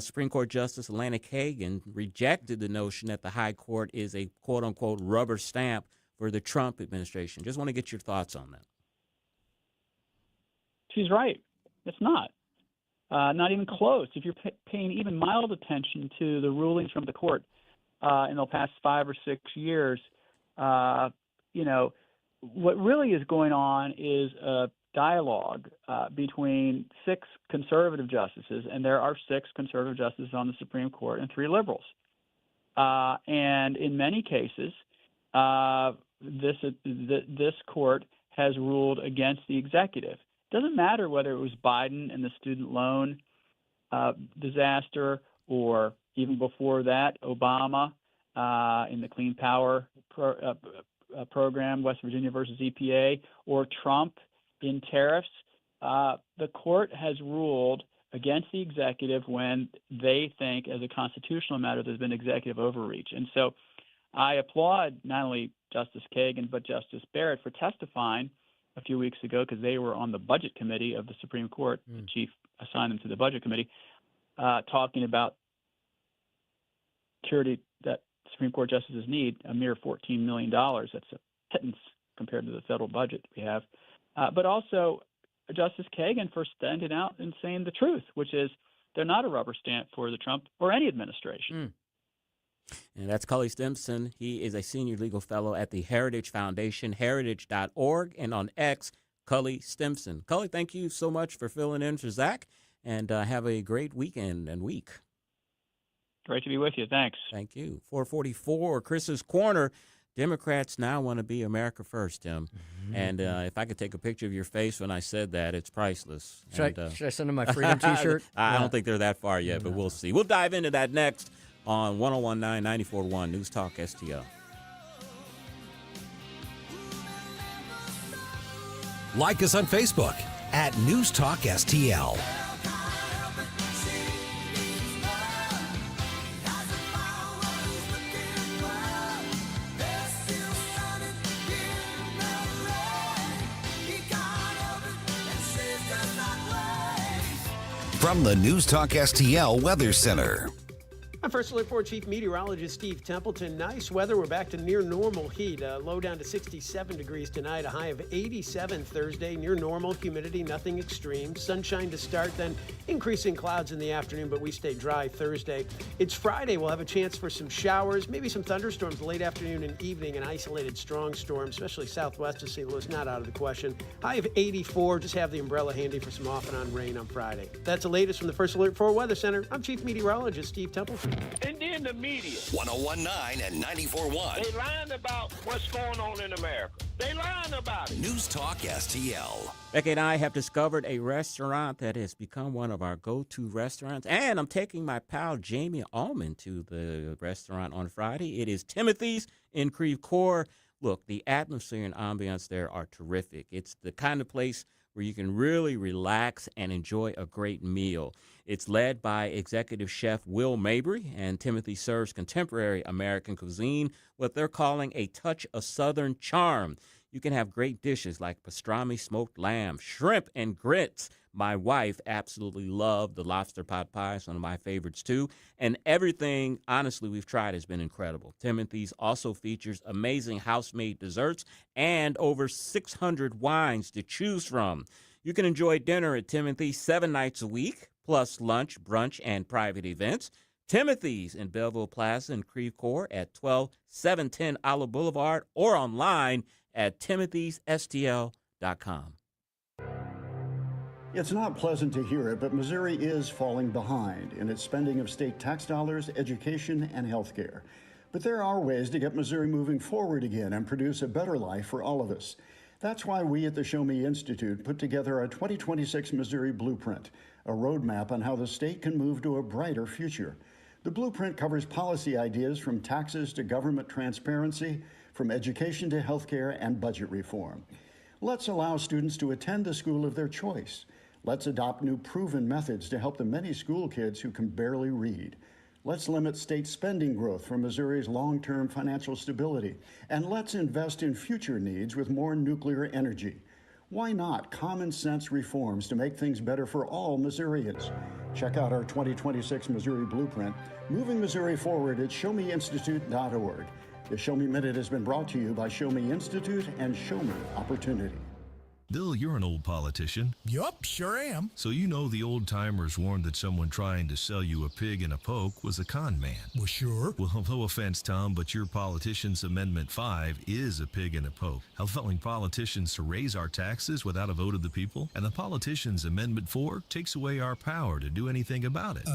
Supreme Court Justice Elena Kagan rejected the notion that the High Court is a quote-unquote rubber stamp for the Trump administration. Just want to get your thoughts on that. She's right. It's not. Not even close. If you're paying even mild attention to the rulings from the court in the past 5 or 6 years, what really is going on is a dialogue between 6 conservative justices, and there are 6 conservative justices on the Supreme Court and 3 liberals. And in many cases, this court has ruled against the executive. Doesn't matter whether it was Biden and the student loan disaster, or even before that, Obama in the Clean Power program, West Virginia versus EPA, or Trump in tariffs. The court has ruled against the executive when they think, as a constitutional matter, there's been executive overreach. And so I applaud not only Justice Kagan but Justice Barrett for testifying a few weeks ago, because they were on the Budget Committee of the Supreme Court. The chief assigned them to the Budget Committee, talking about security that Supreme Court justices need, a mere $14 million. That's a pittance compared to the federal budget we have. But also Justice Kagan for standing out and saying the truth, which is they're not a rubber stamp for the Trump or any administration. And that's Cully Stimson. He is a senior legal fellow at the Heritage Foundation, heritage.org, and on X, Cully Stimson. Cully, thank you so much for filling in for Zach, and have a great weekend and week. Great to be with you. Thanks. Thank you. 444, Chris's Corner. Democrats now want to be America first, Tim. And if I could take a picture of your face when I said that, it's priceless. Should I send him my Freedom T-shirt? I don't think they're that far yet, but we'll see. We'll dive into that next on 101.9 94.1 News Talk STL. Like us on Facebook at News Talk STL. From the News Talk STL Weather Center. I'm First Alert 4 Chief Meteorologist Steve Templeton. Nice weather. We're back to near normal heat. Low down to 67 degrees tonight. A high of 87 Thursday. Near normal humidity, nothing extreme. Sunshine to start, then increasing clouds in the afternoon, but we stay dry Thursday. It's Friday. We'll have a chance for some showers, maybe some thunderstorms late afternoon and evening. An isolated strong storm, especially southwest of St. Louis, not out of the question. High of 84. Just have the umbrella handy for some off and on rain on Friday. That's the latest from the First Alert 4 Weather Center. I'm Chief Meteorologist Steve Templeton. And then the media. 101.9 and 94.1. They lying about what's going on in America. They lying about it. News Talk STL. Becky and I have discovered a restaurant that has become one of our go-to restaurants. And I'm taking my pal Jamie Allman to the restaurant on Friday. It is Timothy's in Creve Coeur. Look, the atmosphere and ambiance there are terrific. It's the kind of place where you can really relax and enjoy a great meal. It's led by executive chef Will Mabry, and Timothy serves contemporary American cuisine, what they're calling a touch of Southern charm. You can have great dishes like pastrami smoked lamb, shrimp, and grits. My wife absolutely loved the lobster pot pie. It's one of my favorites, too. And everything, honestly, we've tried has been incredible. Timothy's also features amazing house-made desserts and over 600 wines to choose from. You can enjoy dinner at Timothy's 7 nights a week, plus lunch, brunch, and private events. Timothy's in Belleville Plaza in Creve Coeur at 12710 Olive Boulevard, or online at timothysstl.com. It's not pleasant to hear it, but Missouri is falling behind in its spending of state tax dollars, education, and health care. But there are ways to get Missouri moving forward again and produce a better life for all of us. That's why we at the Show Me Institute put together a 2026 Missouri Blueprint, a roadmap on how the state can move to a brighter future. The blueprint covers policy ideas from taxes to government transparency, from education to healthcare and budget reform. Let's allow students to attend the school of their choice. Let's adopt new proven methods to help the many school kids who can barely read. Let's limit state spending growth for Missouri's long-term financial stability. And let's invest in future needs with more nuclear energy. Why not common sense reforms to make things better for all Missourians? Check out our 2026 Missouri Blueprint, moving Missouri forward at showmeinstitute.org. The Show Me Minute has been brought to you by Show Me Institute and Show Me Opportunity. Bill, you're an old politician. Yup, sure am. So you know the old-timers warned that someone trying to sell you a pig in a poke was a con man. Well, sure. Well, no offense, Tom, but your politician's Amendment 5 is a pig in a poke, allowing politicians to raise our taxes without a vote of the people, and the politician's Amendment 4 takes away our power to do anything about it.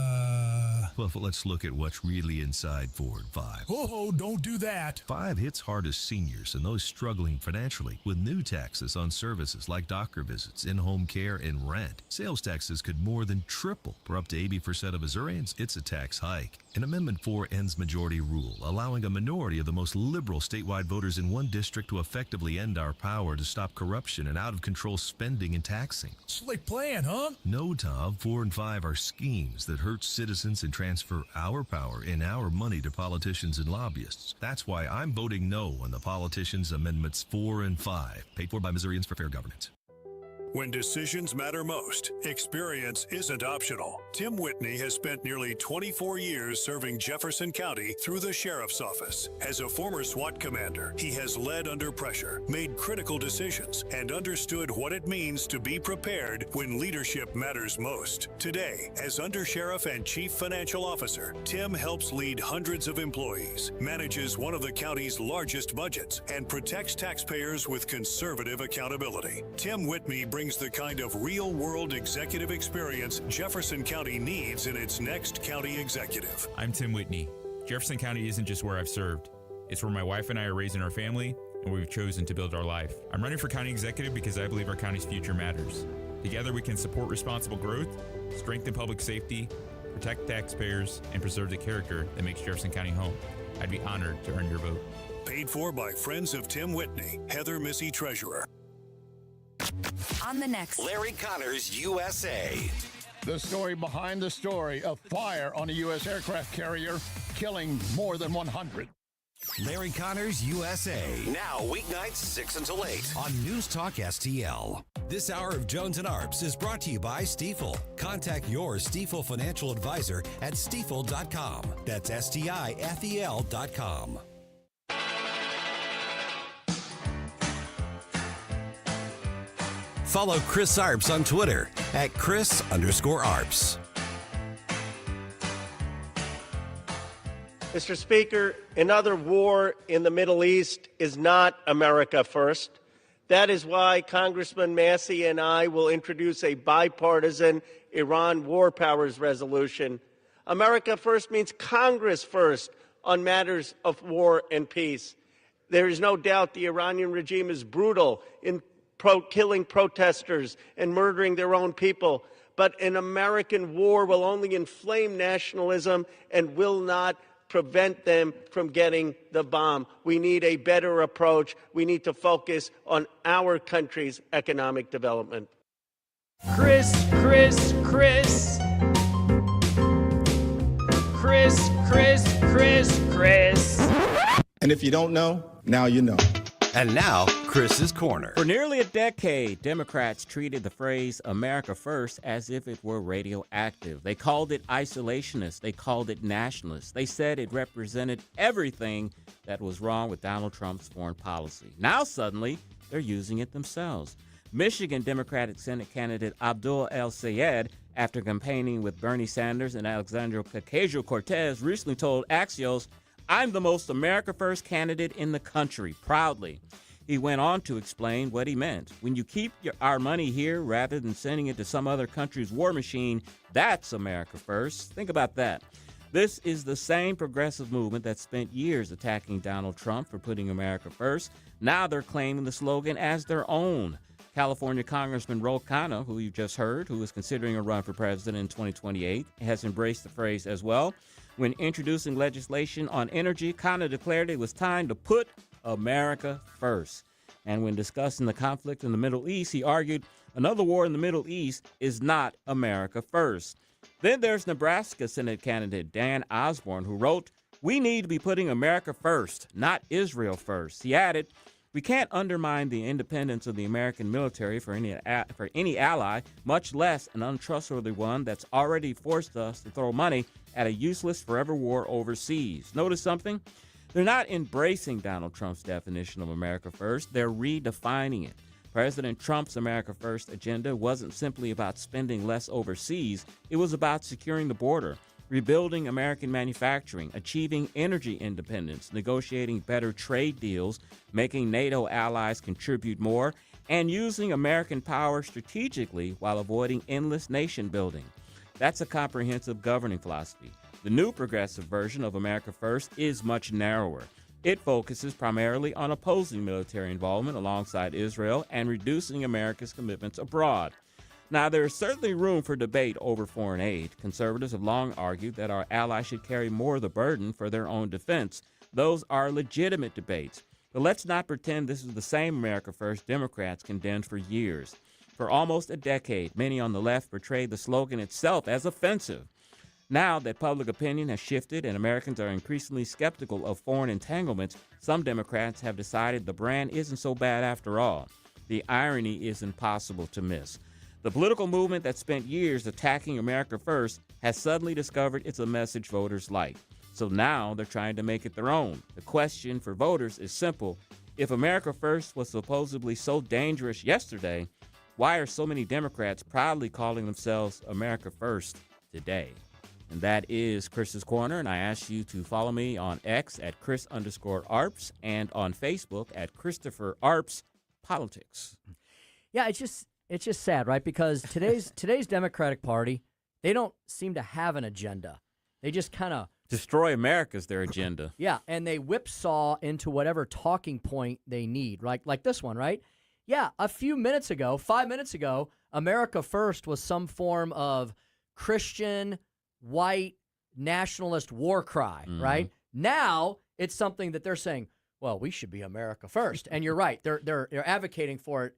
Well, let's look at what's really inside Forward 5. Oh, don't do that. 5 hits hardest seniors and those struggling financially with new taxes on services like doctor visits, in-home care, and rent. Sales taxes could more than triple. For up to 80% of Missourians, it's a tax hike. And Amendment 4 ends majority rule, allowing a minority of the most liberal statewide voters in one district to effectively end our power to stop corruption and out-of-control spending and taxing. Slick plan, huh? No, Tom. 4 and 5 are schemes that hurt citizens and transfer our power and our money to politicians and lobbyists. That's why I'm voting no on the politicians' Amendments 4 and 5, paid for by Missourians for Fair Government. When decisions matter most, experience isn't optional. Tim Whitney has spent nearly 24 years serving Jefferson County through the Sheriff's Office. As a former SWAT commander, he has led under pressure, made critical decisions, and understood what it means to be prepared when leadership matters most. Today, as Undersheriff and Chief Financial Officer, Tim helps lead hundreds of employees, manages one of the county's largest budgets, and protects taxpayers with conservative accountability. Tim Whitney brings the kind of real-world executive experience Jefferson County needs in its next county executive. I'm Tim Whitney. Jefferson County isn't just where I've served. It's where my wife and I are raising our family and where we've chosen to build our life. I'm running for county executive because I believe our county's future matters. Together we can support responsible growth, strengthen public safety, protect taxpayers, and preserve the character that makes Jefferson County home. I'd be honored to earn your vote. Paid for by Friends of Tim Whitney, Heather Missy Treasurer. On the next Larry Connors USA. The story behind the story of fire on a U.S. aircraft carrier, killing more than 100. Larry Connors USA. Now weeknights 6 until 8 on News Talk STL. This hour of Jones and Arps is brought to you by Stifel. Contact your Stifel financial advisor at stifel.com. That's STIFEL.com. Follow Chris Arps on Twitter at Chris_Arps. Mr. Speaker, another war in the Middle East is not America first. That is why Congressman Massey and I will introduce a bipartisan Iran war powers resolution. America first means Congress first on matters of war and peace. There is no doubt the Iranian regime is brutal in killing protesters and murdering their own people. But an American war will only inflame nationalism and will not prevent them from getting the bomb. We need a better approach. We need to focus on our country's economic development. Chris. And if you don't know, now you know. And now, Chris's Corner. For nearly a decade, Democrats treated the phrase America First as if it were radioactive. They called it isolationist. They called it nationalist. They said it represented everything that was wrong with Donald Trump's foreign policy. Now, suddenly, they're using it themselves. Michigan Democratic Senate candidate Abdul El-Sayed, after campaigning with Bernie Sanders and Alexandria Ocasio-Cortez, recently told Axios, "I'm the most America First candidate in the country," proudly. He went on to explain what he meant. When you keep our money here rather than sending it to some other country's war machine, that's America First. Think about that. This is the same progressive movement that spent years attacking Donald Trump for putting America first. Now they're claiming the slogan as their own. California Congressman Ro Khanna, who you just heard, who is considering a run for president in 2028, has embraced the phrase as well. When introducing legislation on energy, Khanna declared it was time to put America first. And when discussing the conflict in the Middle East, he argued another war in the Middle East is not America first. Then there's Nebraska Senate candidate Dan Osborne, who wrote, "We need to be putting America first, not Israel first." He added, "We can't undermine the independence of the American military for any ally, much less an untrustworthy one that's already forced us to throw money at a useless forever war overseas." Notice something? They're not embracing Donald Trump's definition of America first. They're redefining it. President Trump's America First agenda wasn't simply about spending less overseas. It was about securing the border, rebuilding American manufacturing, achieving energy independence, negotiating better trade deals, making NATO allies contribute more, and using American power strategically while avoiding endless nation building. That's a comprehensive governing philosophy. The new progressive version of America First is much narrower. It focuses primarily on opposing military involvement alongside Israel and reducing America's commitments abroad. Now, there is certainly room for debate over foreign aid. Conservatives have long argued that our allies should carry more of the burden for their own defense. Those are legitimate debates. But let's not pretend this is the same America First Democrats condemned for years. For almost a decade, many on the left portrayed the slogan itself as offensive. Now that public opinion has shifted and Americans are increasingly skeptical of foreign entanglements, some Democrats have decided the brand isn't so bad after all. The irony is impossible to miss. The political movement that spent years attacking America First has suddenly discovered it's a message voters like. So now they're trying to make it their own. The question for voters is simple. If America First was supposedly so dangerous yesterday, why are so many Democrats proudly calling themselves America First today? And that is Chris's Corner, and I ask you to follow me on X at Chris_Arps and on Facebook at Christopher Arps Politics. Yeah, it's just sad, right? Because today's Democratic Party, they don't seem to have an agenda. They just kind of destroy America's their agenda. Yeah, and they whipsaw into whatever talking point they need, right? Like this one, right? Yeah, a few minutes ago, 5 minutes ago, America First was some form of Christian white nationalist war cry, right? Now it's something that they're saying, well, we should be America first. And you're right. They're advocating for it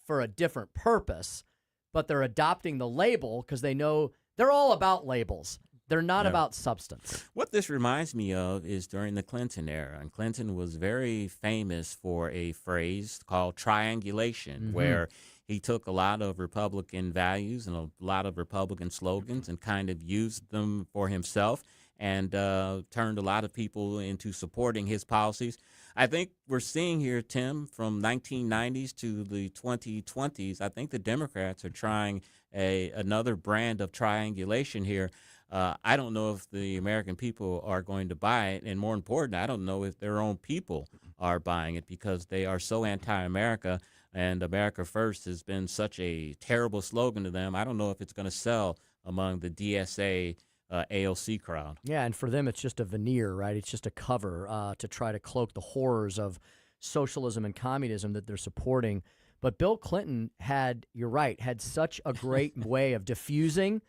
for a different purpose, but they're adopting the label because they know they're all about labels. They're not about substance. What this reminds me of is during the Clinton era. And Clinton was very famous for a phrase called triangulation, where he took a lot of Republican values and a lot of Republican slogans and kind of used them for himself and turned a lot of people into supporting his policies. I think we're seeing here, Tim, from 1990s to the 2020s, I think the Democrats are trying another brand of triangulation here. I don't know if the American people are going to buy it. And more important, I don't know if their own people are buying it because they are so anti-America. And America First has been such a terrible slogan to them. I don't know if it's going to sell among the DSA AOC crowd. Yeah, and for them, it's just a veneer, right? It's just a cover to try to cloak the horrors of socialism and communism that they're supporting. But Bill Clinton had such a great way of diffusing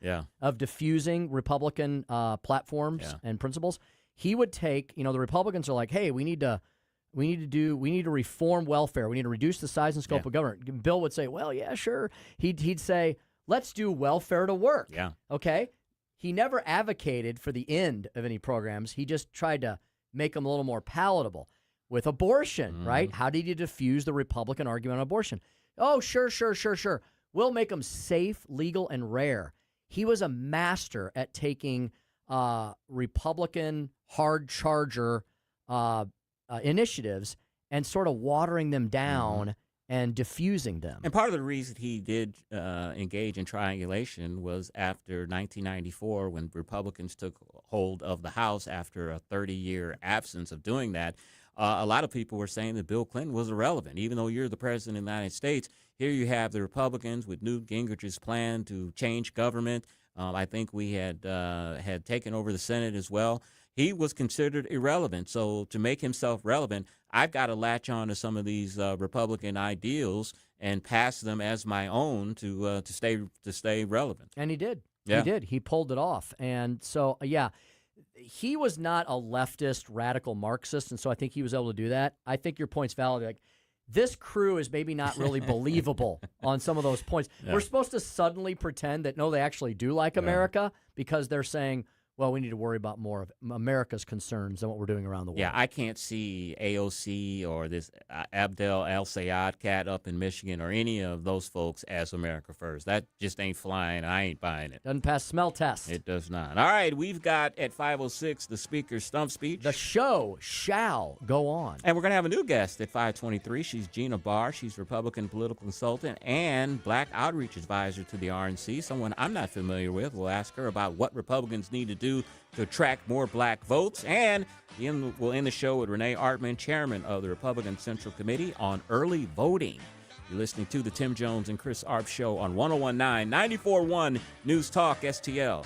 Republican platforms and principles. He would take, the Republicans are like, hey, we need to reform welfare. We need to reduce the size and scope of government. Bill would say, well, yeah, sure. He'd say, let's do welfare to work. Yeah. Okay. He never advocated for the end of any programs. He just tried to make them a little more palatable. With abortion, right? How did you diffuse the Republican argument on abortion? Oh, sure. We'll make them safe, legal, and rare. He was a master at taking Republican hard charger initiatives and sort of watering them down and diffusing them. And part of the reason he did engage in triangulation was after 1994 when Republicans took hold of the House after a 30-year absence of doing that. A lot of people were saying that Bill Clinton was irrelevant. Even though you're the president of the United States, here you have the Republicans with Newt Gingrich's plan to change government. I think we had taken over the Senate as well. He was considered irrelevant. So to make himself relevant, I've got to latch on to some of these Republican ideals and pass them as my own to stay relevant. And he did. Yeah. He did. He pulled it off. And so, yeah, he was not a leftist radical Marxist, and so I think he was able to do that. I think your point's valid. Like, this crew is maybe not really believable on some of those points. Yeah. We're supposed to suddenly pretend that, no, they actually do like America because they're saying, well, we need to worry about more of America's concerns than what we're doing around the world. Yeah, I can't see AOC or this Abdel Al-Sayed cat up in Michigan or any of those folks as America First. That just ain't flying. I ain't buying it. Doesn't pass smell test. It does not. All right, we've got at 5:06 the Speaker's stump speech. The show shall go on. And we're going to have a new guest at 5:23. She's Gina Barr. She's Republican political consultant and Black Outreach Advisor to the RNC, someone I'm not familiar with. We'll ask her about what Republicans need to do to attract more black votes. And we'll end the show with Renee Artman, chairman of the Republican Central Committee on Early Voting. You're listening to the Tim Jones and Chris Arps Show on 101.9, 94.1 News Talk STL.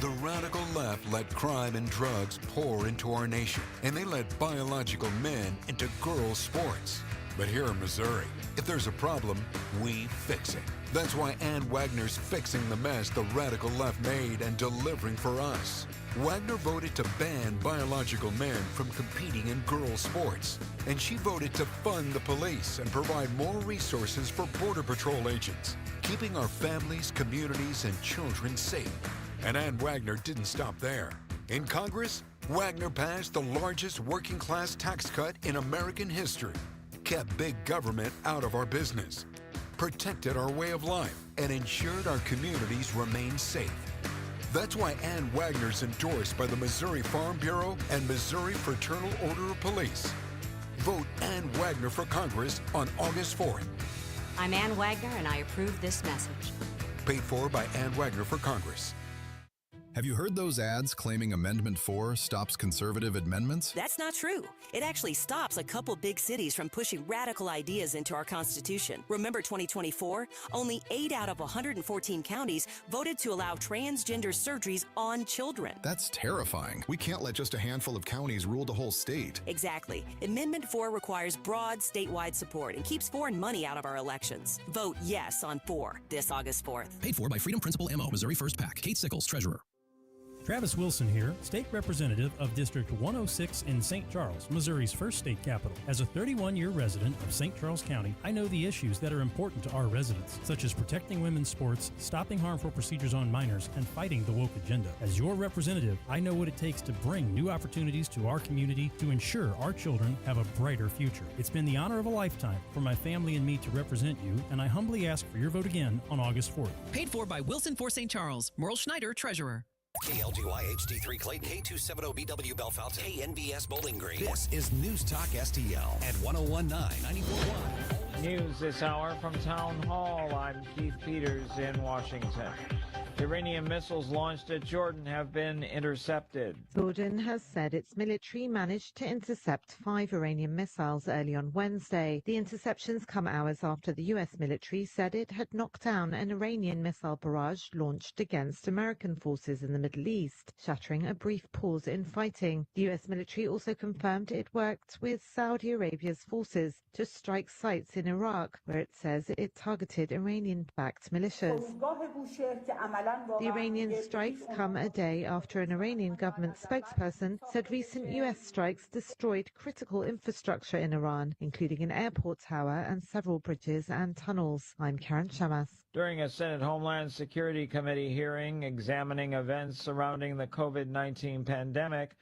The radical left let crime and drugs pour into our nation, and they let biological men into girls' sports. But here in Missouri, if there's a problem, we fix it. That's why Ann Wagner's fixing the mess the radical left made and delivering for us. Wagner voted to ban biological men from competing in girls' sports. And she voted to fund the police and provide more resources for Border Patrol agents, keeping our families, communities, and children safe. And Ann Wagner didn't stop there. In Congress, Wagner passed the largest working-class tax cut in American history, kept big government out of our business, protected our way of life, and ensured our communities remain safe. That's why Ann Wagner's endorsed by the Missouri Farm Bureau and Missouri Fraternal Order of Police. Vote Ann Wagner for Congress on August 4th. I'm Ann Wagner, and I approve this message. Paid for by Ann Wagner for Congress. Have you heard those ads claiming Amendment 4 stops conservative amendments? That's not true. It actually stops a couple big cities from pushing radical ideas into our Constitution. Remember 2024? Only 8 out of 114 counties voted to allow transgender surgeries on children. That's terrifying. We can't let just a handful of counties rule the whole state. Exactly. Amendment 4 requires broad statewide support and keeps foreign money out of our elections. Vote yes on 4 this August 4th. Paid for by Freedom Principle MO, Missouri First PAC. Kate Sickles, Treasurer. Travis Wilson here, State Representative of District 106 in St. Charles, Missouri's first state capital. As a 31-year resident of St. Charles County, I know the issues that are important to our residents, such as protecting women's sports, stopping harmful procedures on minors, and fighting the woke agenda. As your representative, I know what it takes to bring new opportunities to our community to ensure our children have a brighter future. It's been the honor of a lifetime for my family and me to represent you, and I humbly ask for your vote again on August 4th. Paid for by Wilson for St. Charles. Merle Schneider, Treasurer. KLGY HD3 Clayton, K270BW Bellefonte, KNBS Bowling Green. This is News Talk STL at 101.9, 94.1. News this hour from Town Hall. I'm Keith Peters in Washington. Iranian missiles launched at Jordan have been intercepted. Jordan has said its military managed to intercept 5 Iranian missiles early on Wednesday. The interceptions come hours after the U.S. military said it had knocked down an Iranian missile barrage launched against American forces in the Middle East, shattering a brief pause in fighting. The U.S. military also confirmed it worked with Saudi Arabia's forces to strike sites in Iraq, where it says it targeted Iranian-backed militias. The Iranian strikes come a day after an Iranian government spokesperson said recent U.S. strikes destroyed critical infrastructure in Iran, including an airport tower and several bridges and tunnels. I'm Karen Shamas. During a Senate Homeland Security Committee hearing examining events surrounding the COVID-19 pandemic,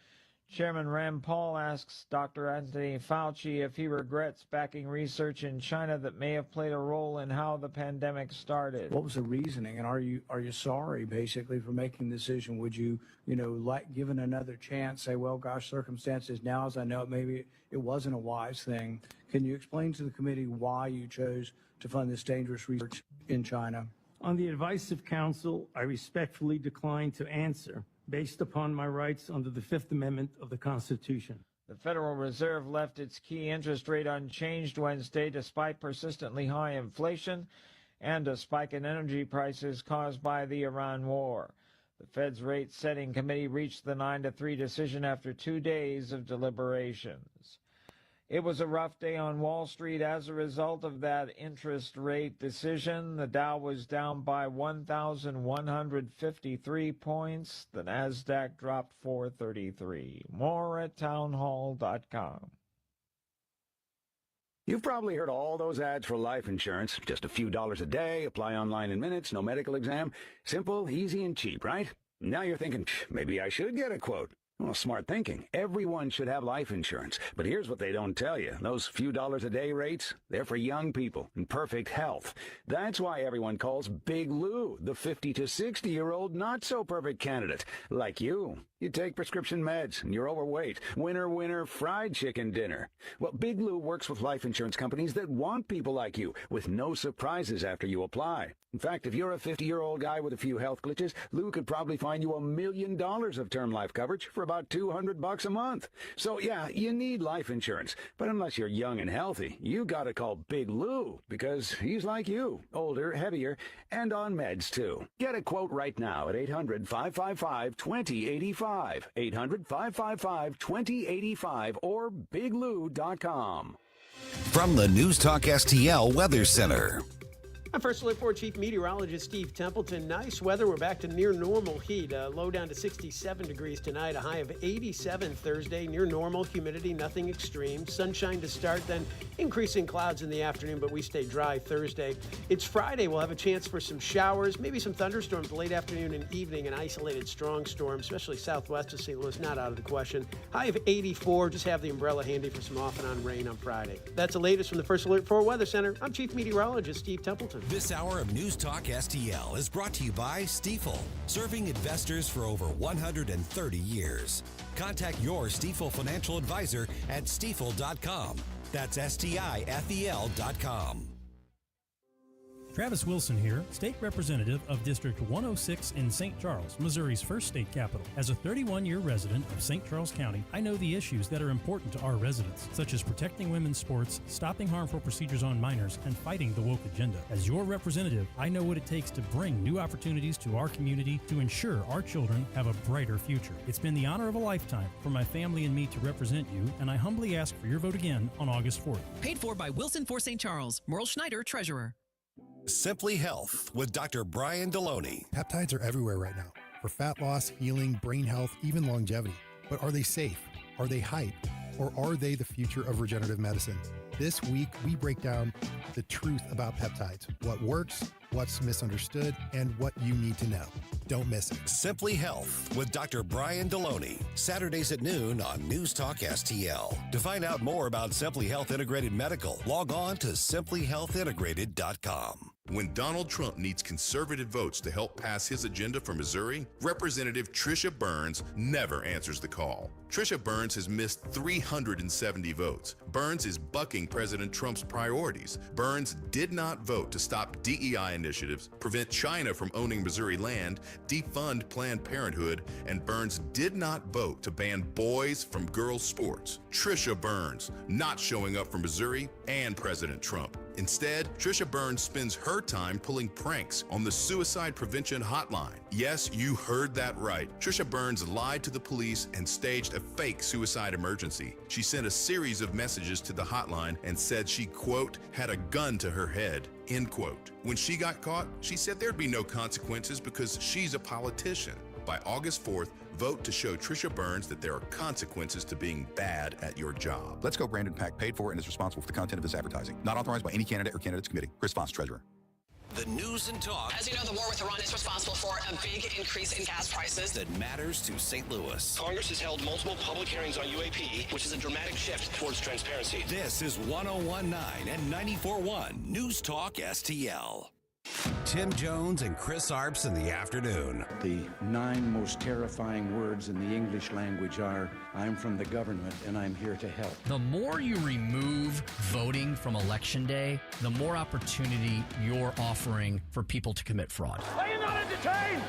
Chairman Rand Paul asks Dr. Anthony Fauci if he regrets backing research in China that may have played a role in how the pandemic started. What was the reasoning, and are you sorry basically for making the decision? Would you, like given another chance, say, well, gosh, circumstances now as I know it, maybe it wasn't a wise thing. Can you explain to the committee why you chose to fund this dangerous research in China? On the advice of counsel, I respectfully decline to answer, based upon my rights under the Fifth Amendment of the Constitution. The Federal Reserve left its key interest rate unchanged Wednesday despite persistently high inflation and a spike in energy prices caused by the Iran war. The Fed's rate-setting committee reached the 9-3 decision after 2 days of deliberations. It was a rough day on Wall Street as a result of that interest rate decision. The Dow was down by 1,153 points. The Nasdaq dropped 433. More at townhall.com. You've probably heard all those ads for life insurance. Just a few dollars a day, apply online in minutes, no medical exam. Simple, easy, and cheap, right? Now you're thinking, maybe I should get a quote. Well, smart thinking. Everyone should have life insurance. But here's what they don't tell you. Those few dollars a day rates, they're for young people in perfect health. That's why everyone calls Big Lou the 50 to 60-year-old not-so-perfect candidate. Like you. You take prescription meds, and you're overweight. Winner, fried chicken dinner. Well, Big Lou works with life insurance companies that want people like you, with no surprises after you apply. In fact, if you're a 50-year-old guy with a few health glitches, Lou could probably find you $1 million of term life coverage for about $200 a month. So, yeah, you need life insurance. But unless you're young and healthy, you gotta call Big Lou, because he's like you, older, heavier, and on meds, too. Get a quote right now at 800-555-2085. 800-555-2085 or biglou.com. From the News Talk STL Weather Center. I'm First Alert 4 Chief Meteorologist Steve Templeton. Nice weather. We're back to near normal heat. Low down to 67 degrees tonight. A high of 87 Thursday. Near normal. Humidity, nothing extreme. Sunshine to start, then increasing clouds in the afternoon, but we stay dry Thursday. It's Friday. We'll have a chance for some showers, maybe some thunderstorms late afternoon and evening, an isolated strong storm, especially southwest of St. Louis, not out of the question. High of 84. Just have the umbrella handy for some off and on rain on Friday. That's the latest from the First Alert 4 Weather Center. I'm Chief Meteorologist Steve Templeton. This hour of News Talk STL is brought to you by Stifel, serving investors for over 130 years. Contact your Stifel financial advisor at stifel.com. That's STIFEL.com. Travis Wilson here, State Representative of District 106 in St. Charles, Missouri's first state capital. As a 31-year resident of St. Charles County, I know the issues that are important to our residents, such as protecting women's sports, stopping harmful procedures on minors, and fighting the woke agenda. As your representative, I know what it takes to bring new opportunities to our community to ensure our children have a brighter future. It's been the honor of a lifetime for my family and me to represent you, and I humbly ask for your vote again on August 4th. Paid for by Wilson for St. Charles. Merle Schneider, Treasurer. Simply Health with Dr. Brian Deloney. Peptides are everywhere right now for fat loss, healing, brain health, even longevity. But are they safe? Are they hype? Or are they the future of regenerative medicine? This week, we break down the truth about peptides, what works, what's misunderstood, and what you need to know. Don't miss it. Simply Health with Dr. Brian Deloney. Saturdays at noon on News Talk STL. To find out more about Simply Health Integrated Medical, log on to simplyhealthintegrated.com. When Donald Trump needs conservative votes to help pass his agenda for Missouri, Representative Tricia Burns never answers the call. Tricia Burns has missed 370 votes. Burns is bucking President Trump's priorities. Burns did not vote to stop DEI initiatives, prevent China from owning Missouri land, defund Planned Parenthood, and Burns did not vote to ban boys from girls' sports. Tricia Burns not showing up for Missouri and President Trump. Instead, Tricia Burns spends her time pulling pranks on the Suicide Prevention Hotline. Yes, you heard that right. Tricia Burns lied to the police and staged a fake suicide emergency. She sent a series of messages to the hotline and said she, quote, had a gun to her head, end quote. When she got caught, she said there'd be no consequences because she's a politician. By August 4th, vote to show Tricia Burns that there are consequences to being bad at your job. Let's Go Brandon PAC paid for and is responsible for the content of this advertising. Not authorized by any candidate or candidates committee. Chris Foss, Treasurer. The news and talk. As you know, the war with Iran is responsible for a big increase in gas prices. That matters to St. Louis. Congress has held multiple public hearings on UAP, which is a dramatic shift towards transparency. This is 101.9 and 94.1 News Talk STL. Tim Jones and Chris Arps in the afternoon. The 9 most terrifying words in the English language are, I'm from the government and I'm here to help. The more you remove voting from Election Day, the more opportunity you're offering for people to commit fraud. Are you not entertained?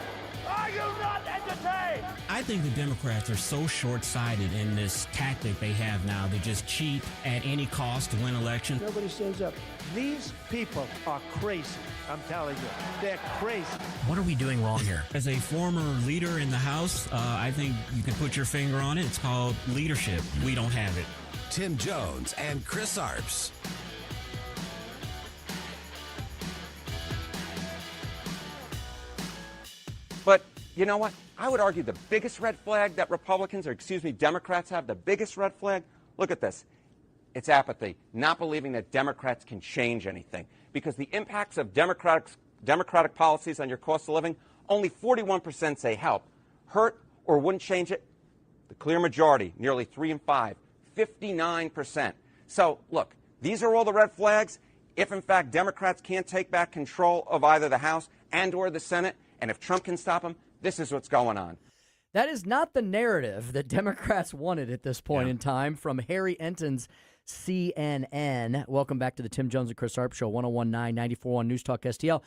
Are you not entertained? I think the Democrats are so short-sighted in this tactic they have now. They just cheat at any cost to win elections. Nobody stands up. These people are crazy. I'm telling you, they're crazy. What are we doing wrong here? As a former leader in the House, I think you can put your finger on it. It's called leadership. We don't have it. Tim Jones and Chris Arps. But you know what? I would argue the biggest red flag that Democrats have, the biggest red flag, look at this. It's apathy, not believing that Democrats can change anything. Because the impacts of Democratic policies on your cost of living, only 41% say help, hurt, or wouldn't change it. The clear majority, nearly 3 in 5, 59%. So, look, these are all the red flags. If, in fact, Democrats can't take back control of either the House and or the Senate, and if Trump can stop them, this is what's going on. That is not the narrative that Democrats wanted at this point in time from Harry Enton's CNN. Welcome back to the Tim Jones and Chris Arps Show, 101.9, 94.1 News Talk STL.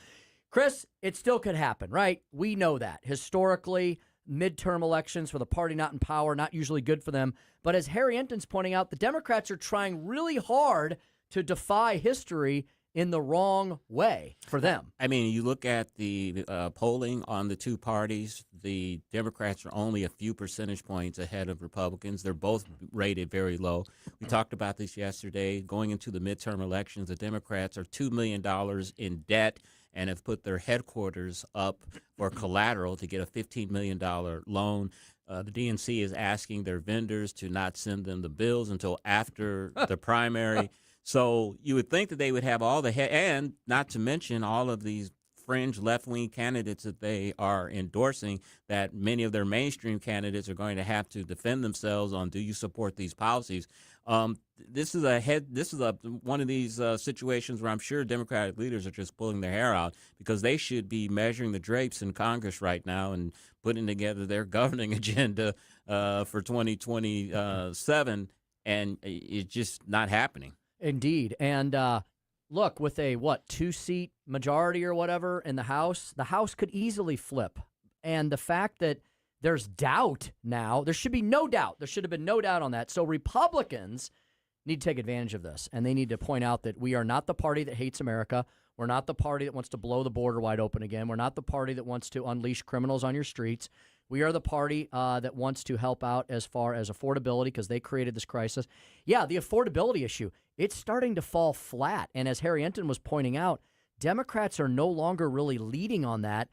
Chris, it still could happen, right? We know that. Historically, midterm elections for the party not in power, not usually good for them. But as Harry Enton's pointing out, the Democrats are trying really hard to defy history in the wrong way for them. I mean, you look at the polling on the two parties, the Democrats are only a few percentage points ahead of Republicans. They're both rated very low. We talked about this yesterday. Going into the midterm elections, the Democrats are $2 million in debt and have put their headquarters up for collateral to get a $15 million loan. The DNC is asking their vendors to not send them the bills until after the primary. So you would think that they would have all the and not to mention all of these fringe left-wing candidates that they are endorsing, that many of their mainstream candidates are going to have to defend themselves on, do you support these policies? This is one of these situations where I'm sure Democratic leaders are just pulling their hair out, because they should be measuring the drapes in Congress right now and putting together their governing agenda for 2027, and it's just not happening. Indeed. And look, with a, 2-seat majority or whatever in the House could easily flip. And the fact that there's doubt now, there should be no doubt. There should have been no doubt on that. So Republicans need to take advantage of this. And they need to point out that we are not the party that hates America. We're not the party that wants to blow the border wide open again. We're not the party that wants to unleash criminals on your streets. We are the party that wants to help out as far as affordability, because they created this crisis. Yeah, the affordability issue, it's starting to fall flat. And as Harry Enton was pointing out, Democrats are no longer really leading on that.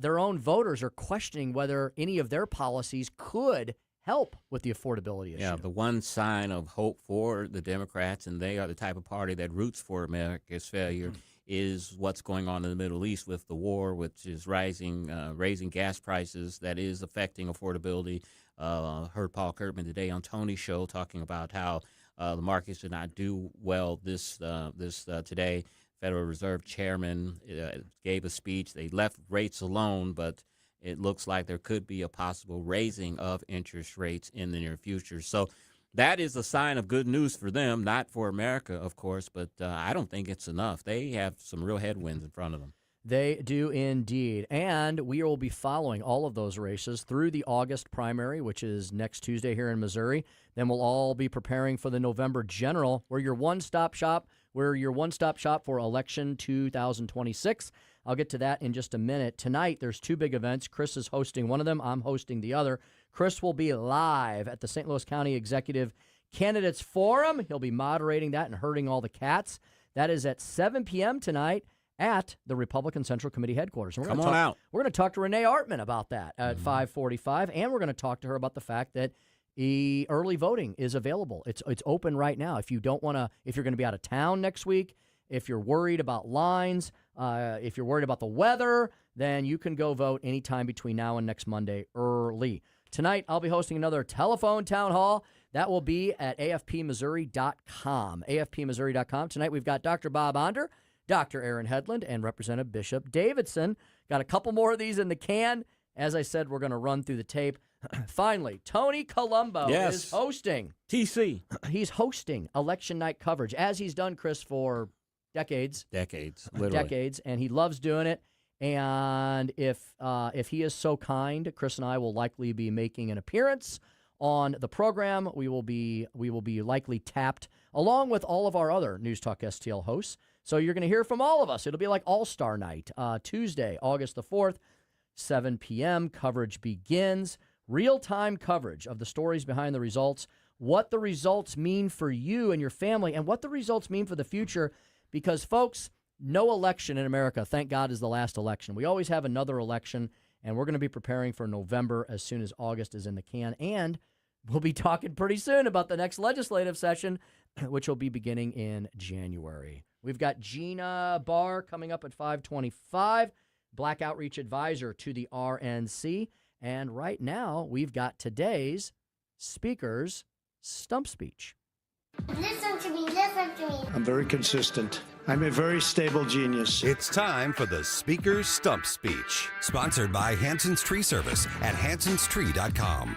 Their own voters are questioning whether any of their policies could help with the affordability issue. Yeah, the one sign of hope for the Democrats, and they are the type of party that roots for America's failure, is what's going on in the Middle East with the war, which is raising gas prices. That is affecting affordability. Heard Paul Kurtman today on Tony's show talking about how the markets did not do well this today. Federal Reserve Chairman gave a speech. They left rates alone, but it looks like there could be a possible raising of interest rates in the near future. So that is a sign of good news for them, not for America, of course, but I don't think it's enough. They have some real headwinds in front of them. They do indeed. And we will be following all of those races through the August primary, which is next Tuesday here in Missouri. Then we'll all be preparing for the November general. We're your one-stop shop. We're your one-stop shop for election 2026. I'll get to that in just a minute. Tonight, there's two big events. Chris is hosting one of them. I'm hosting the other. Chris will be live at the St. Louis County Executive Candidates Forum. He'll be moderating that and herding all the cats. That is at 7 p.m. tonight at the Republican Central Committee headquarters. And Come on out. We're going to talk to Renee Artman about that at 5:45, and we're going to talk to her about the fact that early voting is available. It's open right now. If you're going to be out of town next week, if you're worried about lines, if you're worried about the weather, then you can go vote anytime between now and next Monday early. Tonight, I'll be hosting another telephone town hall. That will be at afpmissouri.com. afpmissouri.com. Tonight, we've got Dr. Bob Onder, Dr. Aaron Hedlund, and Representative Bishop Davidson. Got a couple more of these in the can. As I said, we're going to run through the tape. Finally, Tony Colombo is hosting. TC. He's hosting election night coverage, as he's done, Chris, for decades. Literally. Decades, and he loves doing it. And if he is so kind, Chris and I will likely be making an appearance on the program. We will be likely tapped along with all of our other News Talk STL hosts. So you're going to hear from all of us. It'll be like All-Star Night, Tuesday, August the 4th, 7 p.m. Coverage begins. Real-time coverage of the stories behind the results what the results mean for you and your family and what the results mean for the future. Because, folks, no election in America, thank God, is the last election. We always have another election, and we're going to be preparing for November as soon as August is in the can. And we'll be talking pretty soon about the next legislative session, which will be beginning in January. We've got Gina Barr coming up at 5:25, Black Outreach Advisor to the RNC. And right now, we've got today's Speaker's Stump Speech. Listen to me, listen to me. I'm very consistent. I'm a very stable genius. It's time for the Speaker's Stump Speech, sponsored by Hanson's Tree Service at hansonstree.com.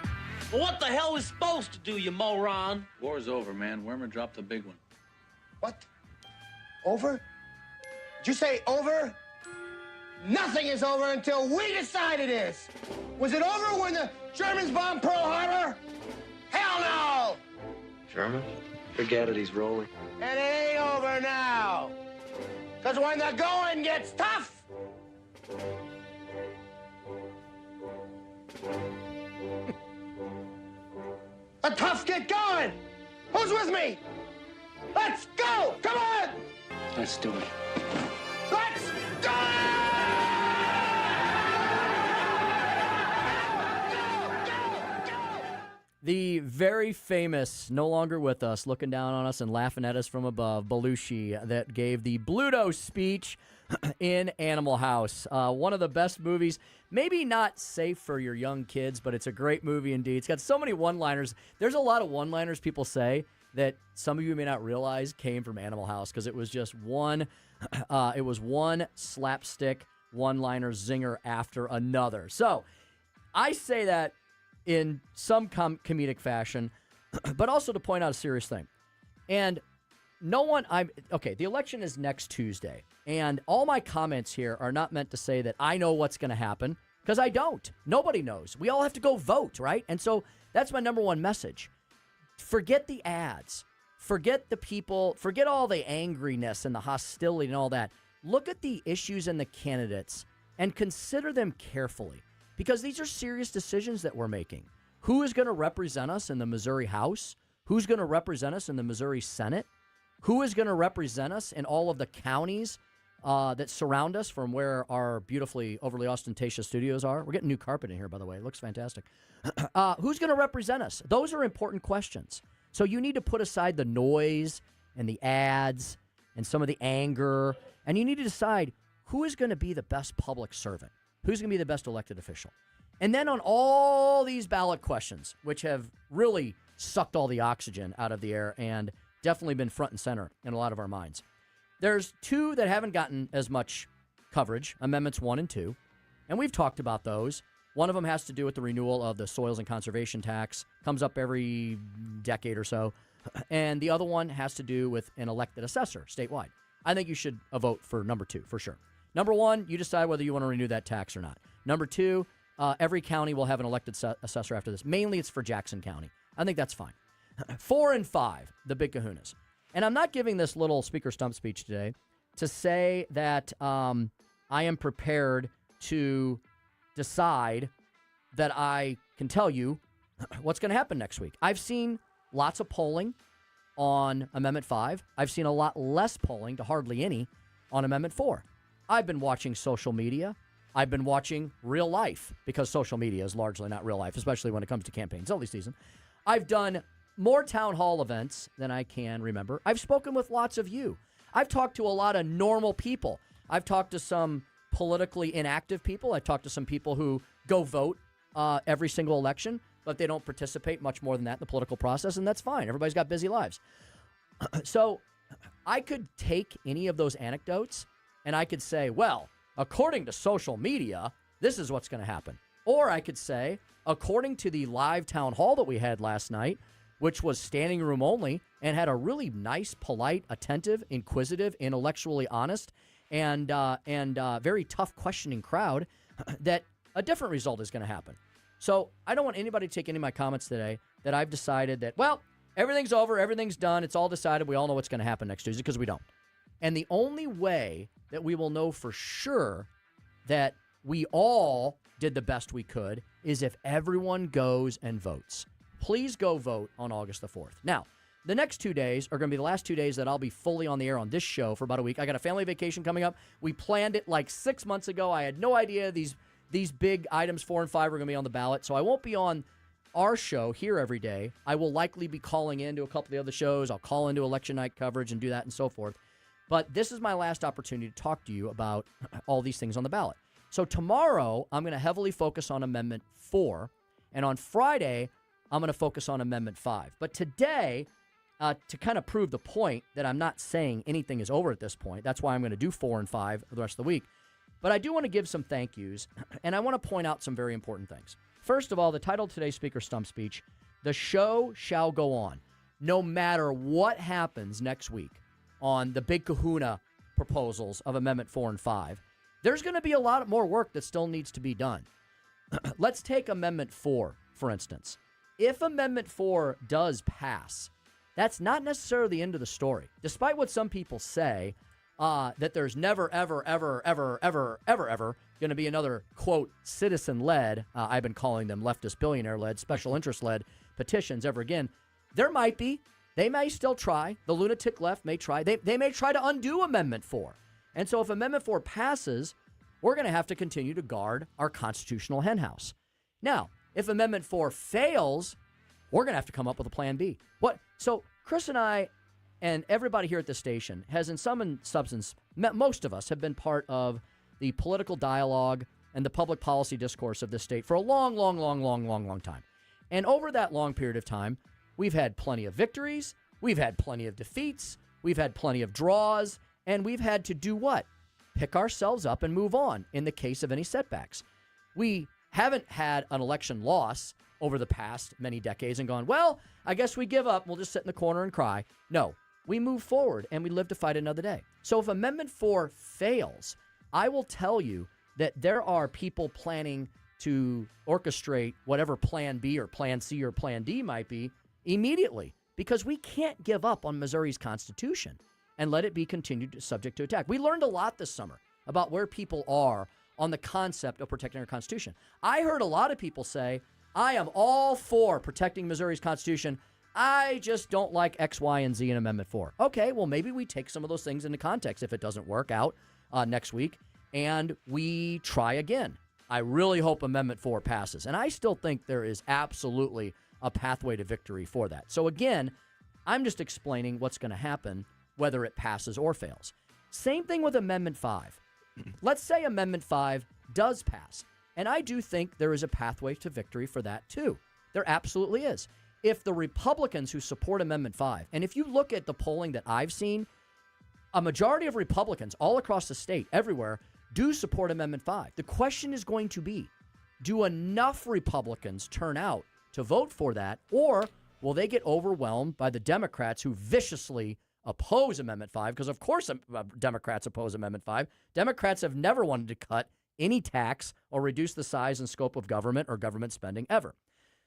Well, what the hell is supposed to do, you moron? War's over, man. Wormer dropped the big one. What? Over? Did you say over? Nothing is over until we decide it is. Was it over when the Germans bombed Pearl Harbor? Hell no! German? Forget it, he's rolling. And it ain't over now. Because when the going gets tough, the toughs get going. Who's with me? Let's go! Come on! Let's do it. Let's go! The very famous, no longer with us, looking down on us and laughing at us from above, Belushi, that gave the Bluto speech in Animal House. One of the best movies, maybe not safe for your young kids, but it's a great movie indeed. It's got so many one-liners. There's a lot of one-liners people say that some of you may not realize came from Animal House because it was just one slapstick one-liner zinger after another. So I say that in some comedic fashion, but also to point out a serious thing. And the election is next Tuesday, and all my comments here are not meant to say that I know what's going to happen, because I don't. Nobody knows. We all have to go vote, right? And so that's my number one message. Forget the ads. Forget the people. Forget all the angriness and the hostility and all that. Look at the issues and the candidates and consider them carefully. Because these are serious decisions that we're making. Who is going to represent us in the Missouri House? Who's going to represent us in the Missouri Senate? Who is going to represent us in all of the counties that surround us from where our beautifully, overly ostentatious studios are? We're getting new carpet in here, by the way. It looks fantastic. Who's going to represent us? Those are important questions. So you need to put aside the noise and the ads and some of the anger, and you need to decide who is going to be the best public servant. Who's going to be the best elected official? And then on all these ballot questions, which have really sucked all the oxygen out of the air and definitely been front and center in a lot of our minds, there's two that haven't gotten as much coverage, Amendments 1 and 2, and we've talked about those. One of them has to do with the renewal of the Soils and Conservation Tax, comes up every decade or so, and the other one has to do with an elected assessor statewide. I think you should vote for number 2, for sure. Number 1, you decide whether you want to renew that tax or not. Number 2, every county will have an elected assessor after this. Mainly it's for Jackson County. I think that's fine. 4 and 5, the big kahunas. And I'm not giving this little Speaker Stump speech today to say that I am prepared to decide that I can tell you what's going to happen next week. I've seen lots of polling on Amendment 5. I've seen a lot less polling, to hardly any, on Amendment 4. I've been watching social media. I've been watching real life, because social media is largely not real life, especially when it comes to campaigns, early season. I've done more town hall events than I can remember. I've spoken with lots of you. I've talked to a lot of normal people. I've talked to some politically inactive people. I've talked to some people who go vote every single election, but they don't participate much more than that in the political process, and that's fine. Everybody's got busy lives. So I could take any of those anecdotes and I could say, well, according to social media, this is what's going to happen. Or I could say, according to the live town hall that we had last night, which was standing room only and had a really nice, polite, attentive, inquisitive, intellectually honest, and very tough questioning crowd, that a different result is going to happen. So I don't want anybody to take any of my comments today that I've decided that, well, everything's over, everything's done, it's all decided, we all know what's going to happen next Tuesday, because we don't. And the only way that we will know for sure that we all did the best we could is if everyone goes and votes. please go vote on August the 4th. Now, the next 2 days are going to be the last 2 days that I'll be fully on the air on this show for about a week. I got a family vacation coming up. We planned it like 6 months ago. I had no idea these big items 4 and 5 were going to be on the ballot, so I won't be on our show here every day. I will likely be calling into a couple of the other shows. I'll call into election night coverage and do that and so forth. But this is my last opportunity to talk to you about all these things on the ballot. So tomorrow, I'm going to heavily focus on Amendment 4, and on Friday, I'm going to focus on Amendment 5. But today, to kind of prove the point that I'm not saying anything is over at this point, that's why I'm going to do 4 and 5 for the rest of the week. But I do want to give some thank yous, and I want to point out some very important things. First of all, the title of today's Speaker Stump Speech, "The Show Shall Go On." No matter what happens next week on the big kahuna proposals of Amendment 4 and 5, there's going to be a lot more work that still needs to be done. Let's take Amendment 4, for instance. If Amendment 4 does pass, that's not necessarily the end of the story. Despite what some people say, that there's never, ever, ever, ever, ever, ever, ever going to be another, quote, citizen-led, I've been calling them leftist billionaire-led, special interest-led petitions ever again. There might be. They may still try. The lunatic left may try. They may try to undo Amendment 4. And so if Amendment 4 passes, we're going to have to continue to guard our constitutional henhouse. Now, if Amendment 4 fails, we're going to have to come up with a plan B. So Chris and I and everybody here at the station has in some substance, most of us have been part of the political dialogue and the public policy discourse of this state for a long, long, long, long, long, long time. And over that long period of time, we've had plenty of victories, we've had plenty of defeats, we've had plenty of draws, and we've had to do what? Pick ourselves up and move on in the case of any setbacks. We haven't had an election loss over the past many decades and gone, well, I guess we give up, we'll just sit in the corner and cry. No, we move forward and we live to fight another day. So if Amendment 4 fails, I will tell you that there are people planning to orchestrate whatever Plan B or Plan C or Plan D might be immediately, because we can't give up on Missouri's Constitution and let it be continued subject to attack. We learned a lot this summer about where people are on the concept of protecting our Constitution. I heard a lot of people say, I am all for protecting Missouri's Constitution. I just don't like X, Y, and Z in Amendment 4. Okay, well, maybe we take some of those things into context if it doesn't work out next week, and we try again. I really hope Amendment 4 passes, and I still think there is absolutely a pathway to victory for that. So again, I'm just explaining what's going to happen, whether it passes or fails. Same thing with Amendment 5. Let's say Amendment 5 does pass, and I do think there is a pathway to victory for that too. There absolutely is. If the Republicans who support Amendment 5, and if you look at the polling that I've seen, a majority of Republicans all across the state, everywhere, do support Amendment 5. The question is going to be, do enough Republicans turn out to vote for that, or will they get overwhelmed by the Democrats who viciously oppose Amendment 5? Because, of course, Democrats oppose Amendment 5. Democrats have never wanted to cut any tax or reduce the size and scope of government or government spending ever.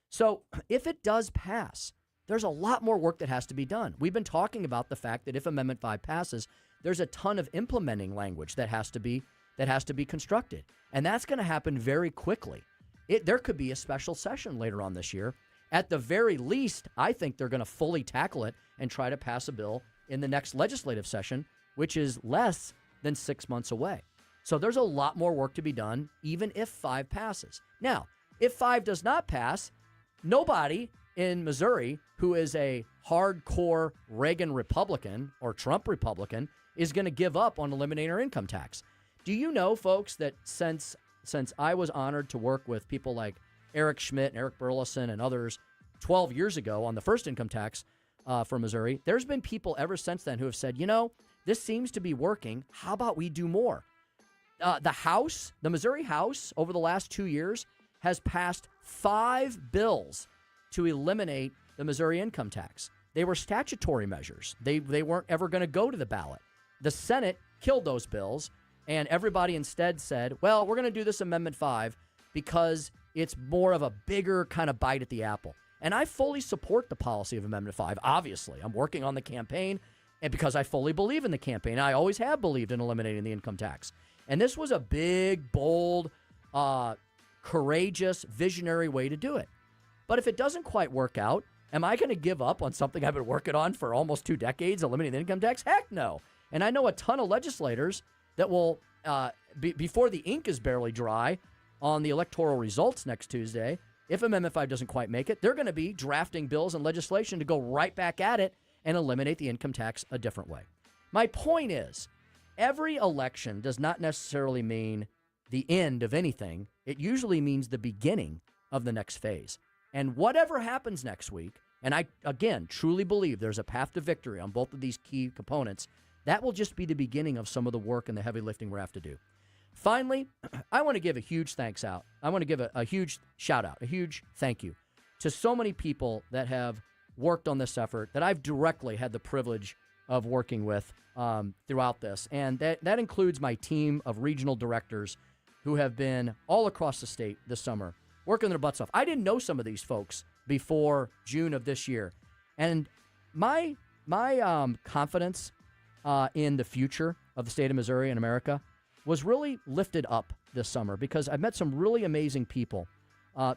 So if it does pass, there's a lot more work that has to be done. We've been talking about the fact that if Amendment 5 passes, there's a ton of implementing language that has to be constructed. And that's going to happen very quickly. There could be a special session later on this year. At the very least, I think they're going to fully tackle it and try to pass a bill in the next legislative session, which is less than 6 months away. So there's a lot more work to be done, even if 5 passes. Now, if 5 does not pass, nobody in Missouri who is a hardcore Reagan Republican or Trump Republican is going to give up on eliminating our income tax. Do you know, folks, that since I was honored to work with people like Eric Schmidt and Eric Burleson and others 12 years ago on the first income tax for Missouri, there's been people ever since then who have said, you know, this seems to be working. How about we do more? The Missouri House, over the last 2 years, has passed 5 bills to eliminate the Missouri income tax. They were statutory measures. They weren't ever going to go to the ballot. The Senate killed those bills, and everybody instead said, well, we're going to do this Amendment 5 because it's more of a bigger kind of bite at the apple. And I fully support the policy of Amendment 5, obviously. I'm working on the campaign, and because I fully believe in the campaign. I always have believed in eliminating the income tax. And this was a big, bold, courageous, visionary way to do it. But if it doesn't quite work out, am I going to give up on something I've been working on for almost 2 decades, eliminating the income tax? Heck no. And I know a ton of legislators that will, before the ink is barely dry on the electoral results next Tuesday, if Amendment 5 doesn't quite make it, they're going to be drafting bills and legislation to go right back at it and eliminate the income tax a different way. My point is, every election does not necessarily mean the end of anything. It usually means the beginning of the next phase. And whatever happens next week, and I, again, truly believe there's a path to victory on both of these key components, that will just be the beginning of some of the work and the heavy lifting we're have to do. Finally, I want to give a huge thanks out. I want to give a huge shout out, a huge thank you to so many people that have worked on this effort that I've directly had the privilege of working with throughout this. And that includes my team of regional directors who have been all across the state this summer working their butts off. I didn't know some of these folks before June of this year. And my confidence in the future of the state of Missouri and America was really lifted up this summer because I met some really amazing people,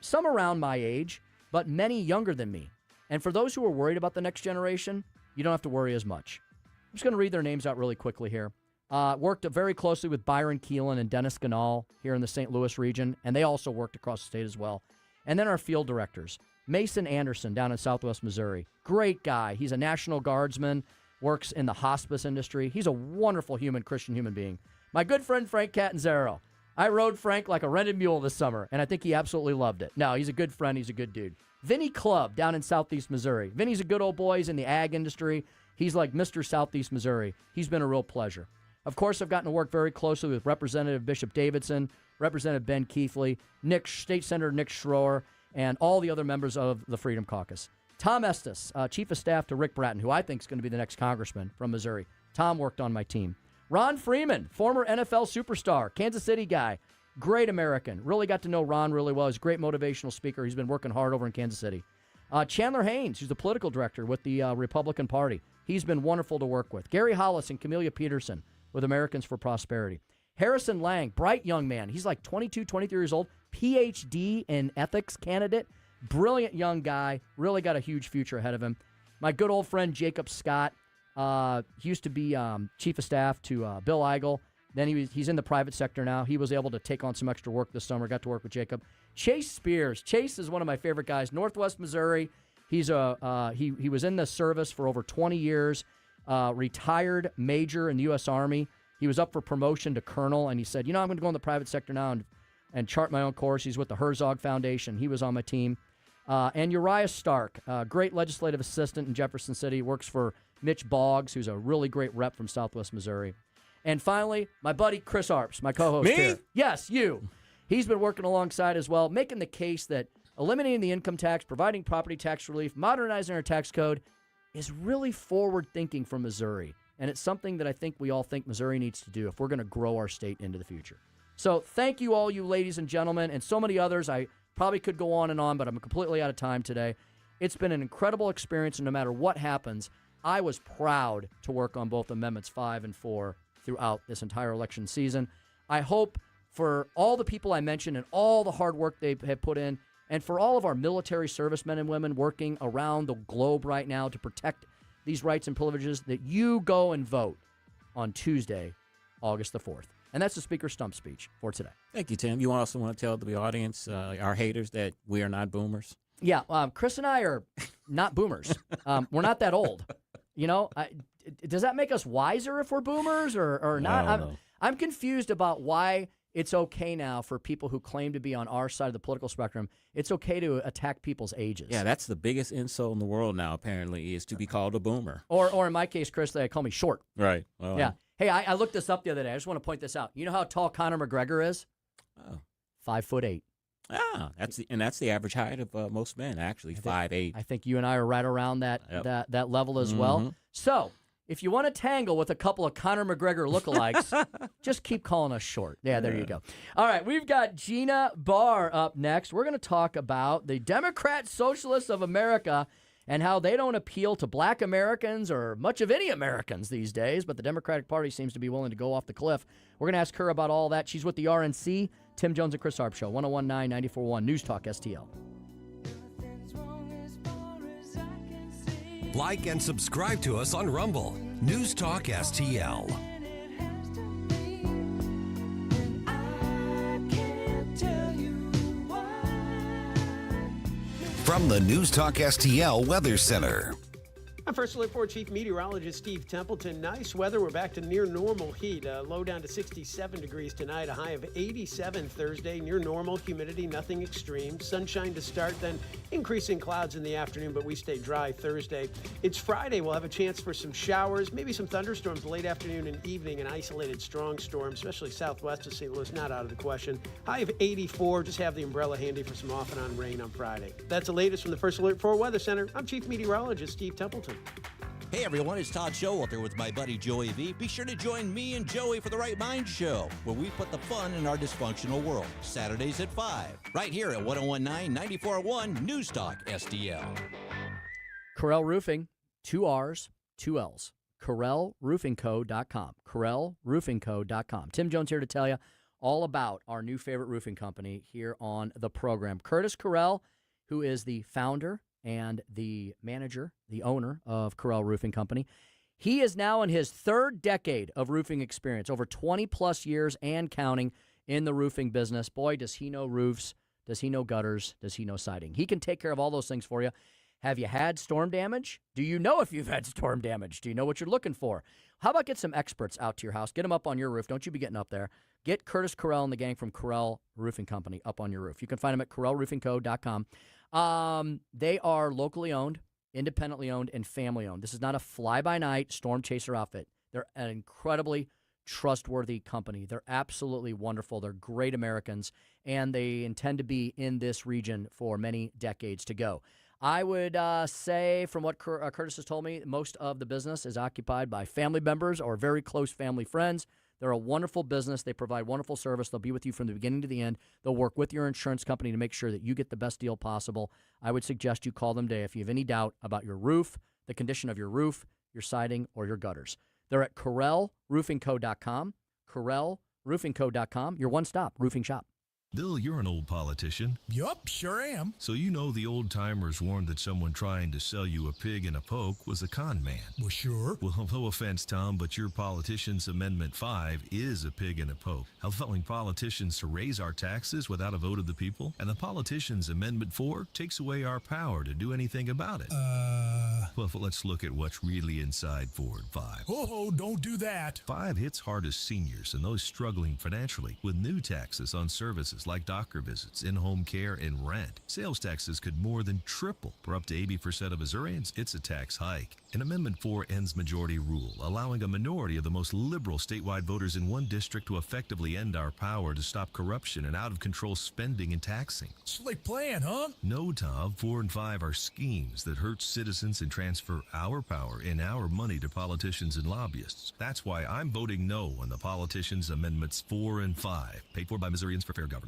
some around my age, but many younger than me. And for those who are worried about the next generation, you don't have to worry as much. I'm just going to read their names out really quickly here. Worked very closely with Byron Keelan and Dennis Ganal here in the St. Louis region, and they also worked across the state as well. And then our field directors, Mason Anderson down in Southwest Missouri. Great guy. He's a National Guardsman, works in the hospice industry. He's a wonderful Christian human being. My good friend Frank Catanzaro. I rode Frank like a rented mule this summer, and I think he absolutely loved it. No, he's a good friend. He's a good dude. Vinny Clubb down in Southeast Missouri. Vinny's a good old boy. He's in the ag industry. He's like Mr. Southeast Missouri. He's been a real pleasure. Of course, I've gotten to work very closely with Representative Bishop Davidson, Representative Ben Keithley, State Senator Nick Schroer, and all the other members of the Freedom Caucus. Tom Estes, Chief of Staff to Rick Bratton, who I think is going to be the next congressman from Missouri. Tom worked on my team. Ron Freeman, former NFL superstar, Kansas City guy, great American. Really got to know Ron really well. He's a great motivational speaker. He's been working hard over in Kansas City. Chandler Haynes, who's the political director with the Republican Party. He's been wonderful to work with. Gary Hollis and Camelia Peterson with Americans for Prosperity. Harrison Lang, bright young man. He's like 22, 23 years old, PhD in ethics candidate. Brilliant young guy. Really got a huge future ahead of him. My good old friend Jacob Scott. He used to be chief of staff to Bill Eigel. Then he's in the private sector now. He was able to take on some extra work this summer. Got to work with Jacob. Chase Spears. Chase is one of my favorite guys. Northwest Missouri. He's he was in the service for over 20 years. Retired major in the U.S. Army. He was up for promotion to colonel, and he said, I'm going to go in the private sector now and chart my own course. He's with the Herzog Foundation. He was on my team. And Uriah Stark, great legislative assistant in Jefferson City, works for Mitch Boggs, who's a really great rep from Southwest Missouri. And finally, my buddy Chris Arps, my co-host Me? here. Yes, you. He's been working alongside as well, making the case that eliminating the income tax, providing property tax relief, modernizing our tax code is really forward-thinking for Missouri. And it's something that I think we all think Missouri needs to do if we're going to grow our state into the future. So thank you all, you ladies and gentlemen, and so many others. I probably could go on and on, but I'm completely out of time today. It's been an incredible experience, and no matter what happens, I was proud to work on both Amendments 5 and 4 throughout this entire election season. I hope for all the people I mentioned and all the hard work they have put in, and for all of our military servicemen and women working around the globe right now to protect these rights and privileges, that you go and vote on Tuesday, August the 4th. And that's the Speaker's stump speech for today. Thank you, Tim. You also want to tell the audience, our haters, that we are not boomers? Yeah, Chris and I are not boomers. We're not that old. Does that make us wiser if we're boomers or not? I'm confused about why it's okay now for people who claim to be on our side of the political spectrum. It's okay to attack people's ages. Yeah, that's the biggest insult in the world now, apparently, is to be called a boomer. Or in my case, Chris, they call me short. Right. Well, yeah. Hey, I looked this up the other day. I just want to point this out. You know how tall Conor McGregor is? Oh. 5'8". Ah, that's the average height of most men, actually, 5'8". I think you and I are right around that level as well. So, if you want to tangle with a couple of Conor McGregor lookalikes, just keep calling us short. Yeah, there you go. All right, we've got Gina Barr up next. We're going to talk about the Democrat Socialists of America and how they don't appeal to black Americans or much of any Americans these days, but the Democratic Party seems to be willing to go off the cliff. We're going to ask her about all that. She's with the RNC, Tim Jones and Chris Arp Show, 1019 94.1 News Talk STL. Like and subscribe to us on Rumble. News Talk STL. From the News Talk STL Weather Center. I'm First Alert 4 Chief Meteorologist Steve Templeton. Nice weather. We're back to near normal heat. Low down to 67 degrees tonight. A high of 87 Thursday. Near normal humidity, nothing extreme. Sunshine to start, then increasing clouds in the afternoon, but we stay dry Thursday. It's Friday. We'll have a chance for some showers, maybe some thunderstorms late afternoon and evening. An isolated strong storm, especially southwest of St. Louis, not out of the question. High of 84. Just have the umbrella handy for some off and on rain on Friday. That's the latest from the First Alert 4 Weather Center. I'm Chief Meteorologist Steve Templeton. Hey everyone, it's Todd Showalter with my buddy Joey V. Be sure to join me and Joey for the Right Mind Show, where we put the fun in our dysfunctional world. Saturdays at 5, right here at 1019 94.1 News Talk STL. Corel Roofing, 2 R's, 2 L's. CorelRoofingCo.com. CorelRoofingCo.com. Tim Jones here to tell you all about our new favorite roofing company here on the program. Curtis Corel, who is the founder and the manager, the owner of Corel Roofing Company. He is now in his third decade of roofing experience, over 20-plus years and counting in the roofing business. Boy, does he know roofs, does he know gutters, does he know siding. He can take care of all those things for you. Have you had storm damage? Do you know if you've had storm damage? Do you know what you're looking for? How about get some experts out to your house? Get them up on your roof. Don't you be getting up there. Get Curtis Corel and the gang from Corel Roofing Company up on your roof. You can find them at CorelRoofingCo.com. They are locally owned, independently owned, and family owned. This is not a fly-by-night storm chaser outfit. They're an incredibly trustworthy company. They're absolutely wonderful. They're great Americans, and they intend to be in this region for many decades to go. I would say, from what Curtis has told me, most of the business is occupied by family members or very close family friends. They're a wonderful business. They provide wonderful service. They'll be with you from the beginning to the end. They'll work with your insurance company to make sure that you get the best deal possible. I would suggest you call them today if you have any doubt about your roof, the condition of your roof, your siding, or your gutters. They're at CorelRoofingCo.com, CorelRoofingCo.com, your one-stop roofing shop. Bill, you're an old politician. Yup, sure am. So you know the old-timers warned that someone trying to sell you a pig in a poke was a con man. Well, sure. Well, no offense, Tom, but your politician's Amendment 5 is a pig in a poke, allowing politicians to raise our taxes without a vote of the people, and the politician's Amendment 4 takes away our power to do anything about it. Well, let's look at what's really inside Forward 5. Oh, don't do that. 5 hits hardest seniors and those struggling financially with new taxes on services like doctor visits, in-home care, and rent. Sales taxes could more than triple. For up to 80% of Missourians, it's a tax hike. And Amendment 4 ends majority rule, allowing a minority of the most liberal statewide voters in one district to effectively end our power to stop corruption and out-of-control spending and taxing. Slick plan, huh? No, Tom. 4 and 5 are schemes that hurt citizens and transfer our power and our money to politicians and lobbyists. That's why I'm voting no on the politicians' Amendments 4 and 5, paid for by Missourians for fair governance.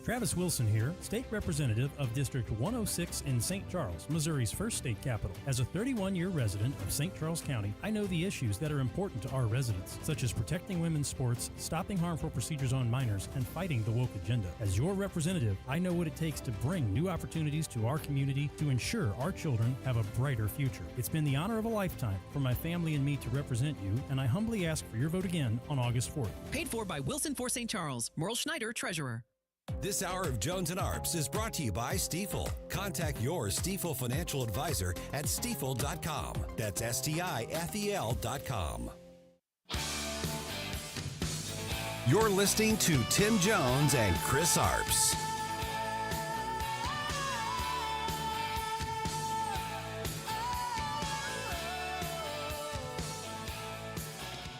Travis Wilson here, State Representative of District 106 in St. Charles, Missouri's first state capital. As a 31-year resident of St. Charles County, I know the issues that are important to our residents, such as protecting women's sports, stopping harmful procedures on minors, and fighting the woke agenda. As your representative, I know what it takes to bring new opportunities to our community to ensure our children have a brighter future. It's been the honor of a lifetime for my family and me to represent you, and I humbly ask for your vote again on August 4th. Paid for by Wilson for St. Charles. Merle Schneider, Treasurer. This hour of Jones and Arps is brought to you by Stifel. Contact your Stifel financial advisor at stifel.com. That's STIFEL.com. You're listening to Tim Jones and Chris Arps.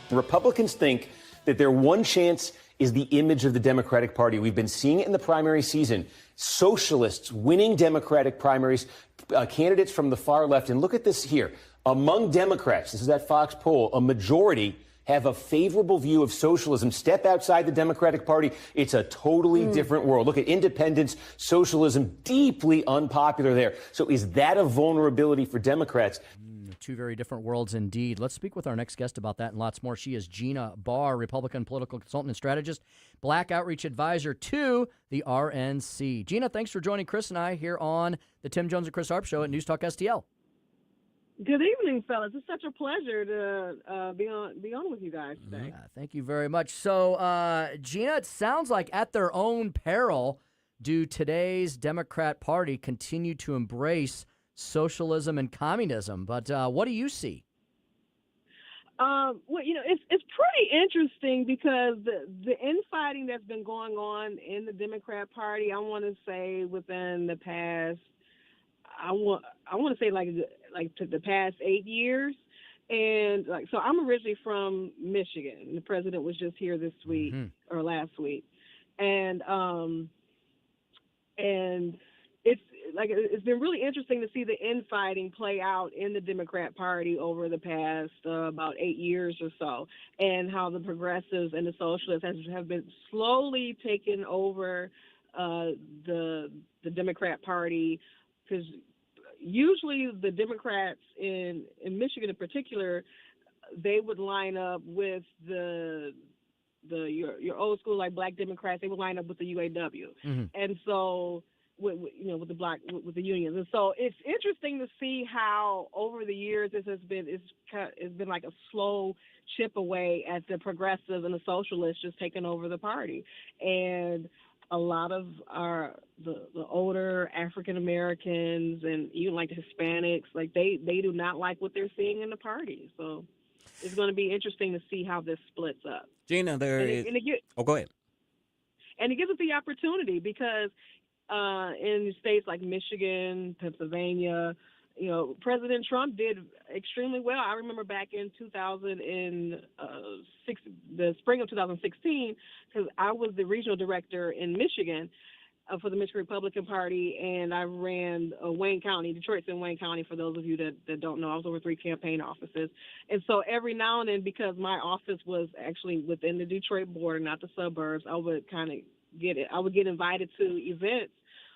Republicans think that their one chance is the image of the Democratic Party. We've been seeing it in the primary season. Socialists winning Democratic primaries, candidates from the far left. And look at this here. Among Democrats, this is that Fox poll, a majority have a favorable view of socialism. Step outside the Democratic Party, it's a totally different world. Look at independence, socialism, deeply unpopular there. So is that a vulnerability for Democrats? Two very different worlds indeed. Let's speak with our next guest about that and lots more. She is Gina Barr, Republican political consultant and strategist, Black Outreach Advisor to the RNC. Gina, thanks for joining Chris and I here on the Tim Jones and Chris Arps Show at News Talk STL. Good evening, fellas. It's such a pleasure to be on with you guys today. Thank you very much. So, Gina, it sounds like at their own peril, do today's Democrat Party continue to embrace socialism and communism? But what do you see? Well, it's pretty interesting because the infighting that's been going on in the Democrat Party, I want to say within the past, I want to say like to the past 8 years, and so I'm originally from Michigan. The president was just here this week or last week, and it's been really interesting to see the infighting play out in the Democrat Party over the past about 8 years or so, and how the progressives and the socialists have been slowly taking over the Democrat Party, because usually the Democrats in Michigan in particular, they would line up with your old school like Black Democrats. They would line up with the UAW, and so with the unions. And so it's interesting to see how over the years it's been like a slow chip away at the progressives and the socialists just taking over the party. And a lot of the older African Americans and even like the Hispanics, like they do not like what they're seeing in the party. So it's going to be interesting to see how this splits up. Gina, go ahead. And it gives us the opportunity because in states like Michigan, Pennsylvania, President Trump did extremely well. I remember back in the spring of 2016, because I was the regional director in Michigan for the Michigan Republican Party, and I ran Wayne County. Detroit's in Wayne County, for those of you that don't know. I was over 3 campaign offices. And so every now and then, because my office was actually within the Detroit border, not the suburbs, I would get invited to events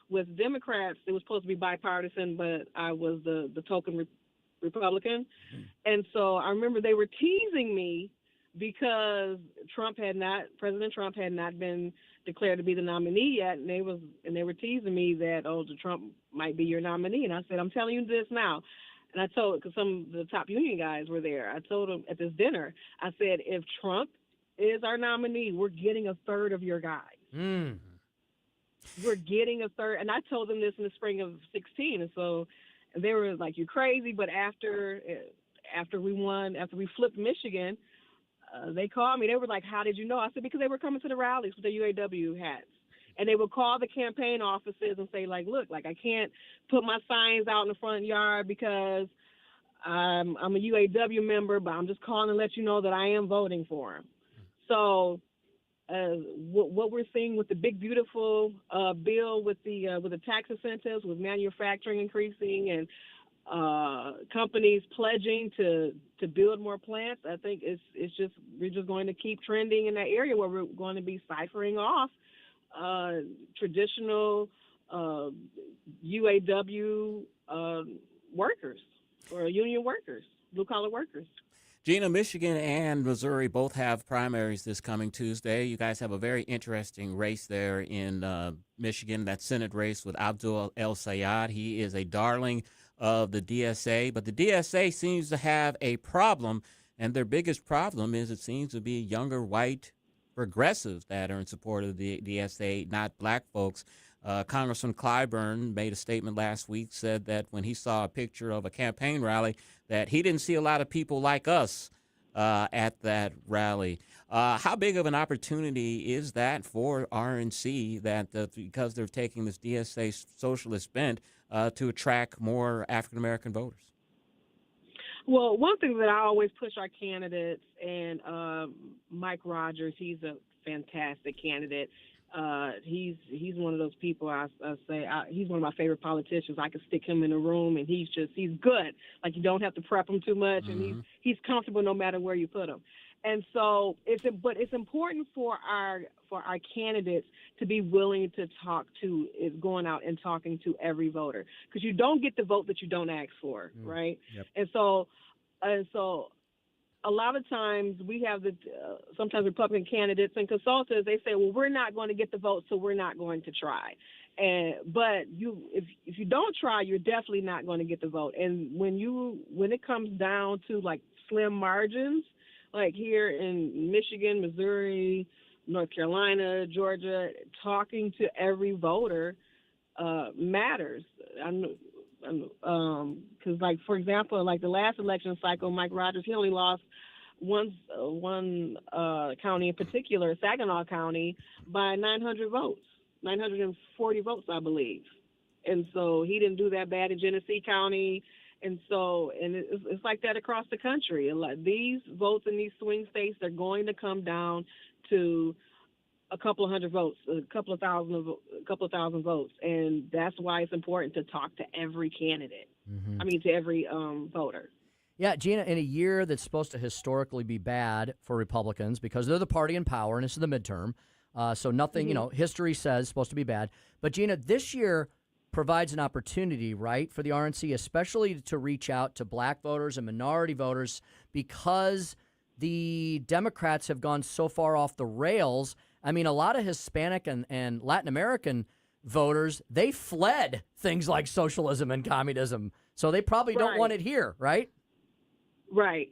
with Democrats. It was supposed to be bipartisan, but I was the token Republican. And so I remember they were teasing me because President Trump had not been declared to be the nominee yet, and they were teasing me that, Trump might be your nominee. And I said, I'm telling you this now. And I told, because some of the top union guys were there, I told them at this dinner, I said, if Trump is our nominee, we're getting a third of your guys. We're getting a third. And I told them this in the spring of 16. And so they were like, you're crazy. But after we won, after we flipped Michigan, they called me. They were like, how did you know? I said, because they were coming to the rallies with their UAW hats. And they would call the campaign offices and say, like, look, like I can't put my signs out in the front yard because I'm a UAW member, but I'm just calling to let you know that I am voting for him. So what we're seeing with the big, beautiful bill with the tax incentives, with manufacturing increasing and companies pledging to build more plants, I think we're just going to keep trending in that area where we're going to be ciphering off traditional UAW workers or union workers, blue-collar workers. Gina, Michigan and Missouri both have primaries this coming Tuesday. You guys have a very interesting race there in Michigan, that Senate race with Abdul El Sayed. He is a darling of the DSA, but the DSA seems to have a problem, and their biggest problem is it seems to be younger white progressives that are in support of the DSA, not black folks. Congressman Clyburn made a statement last week, said that when he saw a picture of a campaign rally, that he didn't see a lot of people like us at that rally. How big of an opportunity is that for RNC that because they're taking this DSA socialist bent to attract more African-American voters? Well, one thing that I always push our candidates, and Mike Rogers, he's a fantastic candidate. He's one of those people I say he's one of my favorite politicians. I could stick him in a room and he's good. Like, you don't have to prep him too much, and he's comfortable no matter where you put him. And so it's important for our candidates to be willing to going out and talking to every voter, because you don't get the vote that you don't ask for, right? Yep. And so a lot of times we have sometimes Republican candidates and consultants, they say, well, we're not going to get the vote, so we're not going to try. But if you don't try, you're definitely not going to get the vote. And when it comes down to like slim margins, like here in Michigan, Missouri, North Carolina, Georgia, talking to every voter matters. Because, like, for example, like the last election cycle, Mike Rogers, he only lost one county in particular, Saginaw County, by 900 votes, 940 votes, I believe. And so he didn't do that bad in Genesee County. And so, it's like that across the country. These votes in these swing states are going to come down to a couple of hundred votes, a couple of thousand votes, and that's why it's important to talk to every candidate. Mm-hmm. I mean, to every voter. Yeah, Gina, in a year that's supposed to historically be bad for Republicans because they're the party in power and it's the midterm, so nothing, history says supposed to be bad. But Gina, this year provides an opportunity, right, for the RNC, especially to reach out to black voters and minority voters because the Democrats have gone so far off the rails. I mean, a lot of Hispanic and Latin American voters, they fled things like socialism and communism. So they probably don't want it here, right? Right.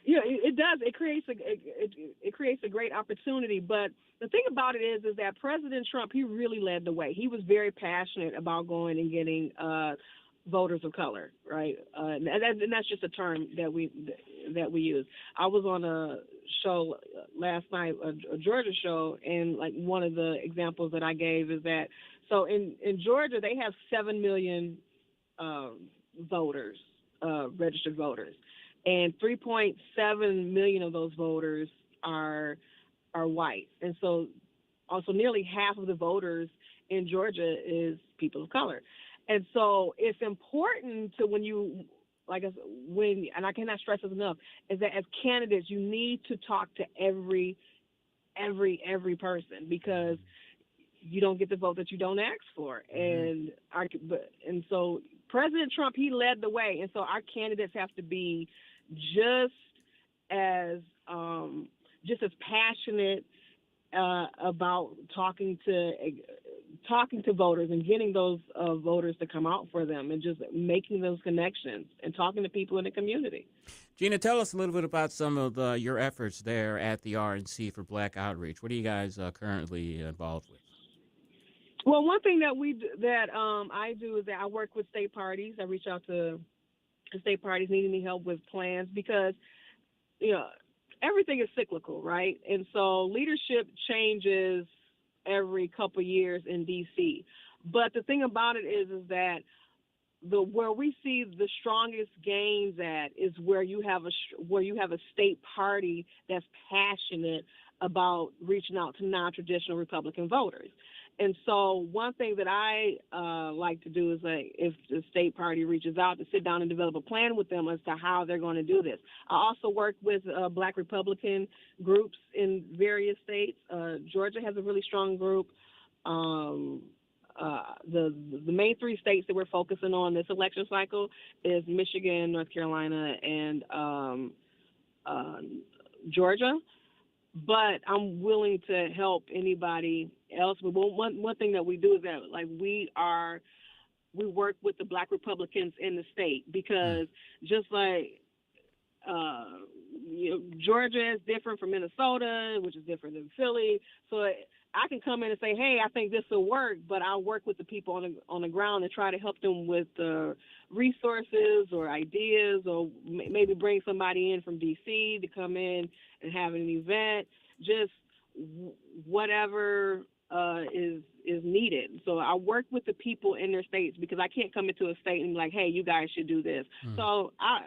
Yeah, it does. It creates a great opportunity. But the thing about it is that President Trump, he really led the way. He was very passionate about going and getting voters of color, right? And that's just a term that we use. I was on a show last night, a Georgia show, and like one of the examples that I gave is that so in Georgia they have 7 million voters, registered voters, and 3.7 million of those voters are white, and so also nearly half of the voters in Georgia is people of color. And so it's important to and I cannot stress this enough, is that as candidates, you need to talk to every person because you don't get the vote that you don't ask for. And so President Trump, he led the way. And so our candidates have to be just as passionate about talking to voters and getting those voters to come out for them and just making those connections and talking to people in the community. Gina, tell us a little bit about some of your efforts there at the RNC for Black Outreach. What are you guys currently involved with? Well, one thing that I do is that I work with state parties. I reach out to state parties needing any help with plans because, everything is cyclical, right? And so leadership changes every couple years in D.C. But the thing about it is that where we see the strongest gains at is where you have a state party that's passionate about reaching out to non-traditional Republican voters. And so one thing that I like to do is if the state party reaches out, to sit down and develop a plan with them as to how they're going to do this. I also work with Black Republican groups in various states. Georgia has a really strong group. The main three states that we're focusing on this election cycle is Michigan, North Carolina, and Georgia. But I'm willing to help anybody else. But one thing that we do is that we work with the Black Republicans in the state because just like Georgia is different from Minnesota, which is different than Philly. So I can come in and say, hey, I think this will work, but I'll work with the people on the ground and try to help them with resources or ideas, or maybe bring somebody in from D.C. to come in and have an event, just whatever is needed. So I work with the people in their states because I can't come into a state and be like, hey, you guys should do this. So I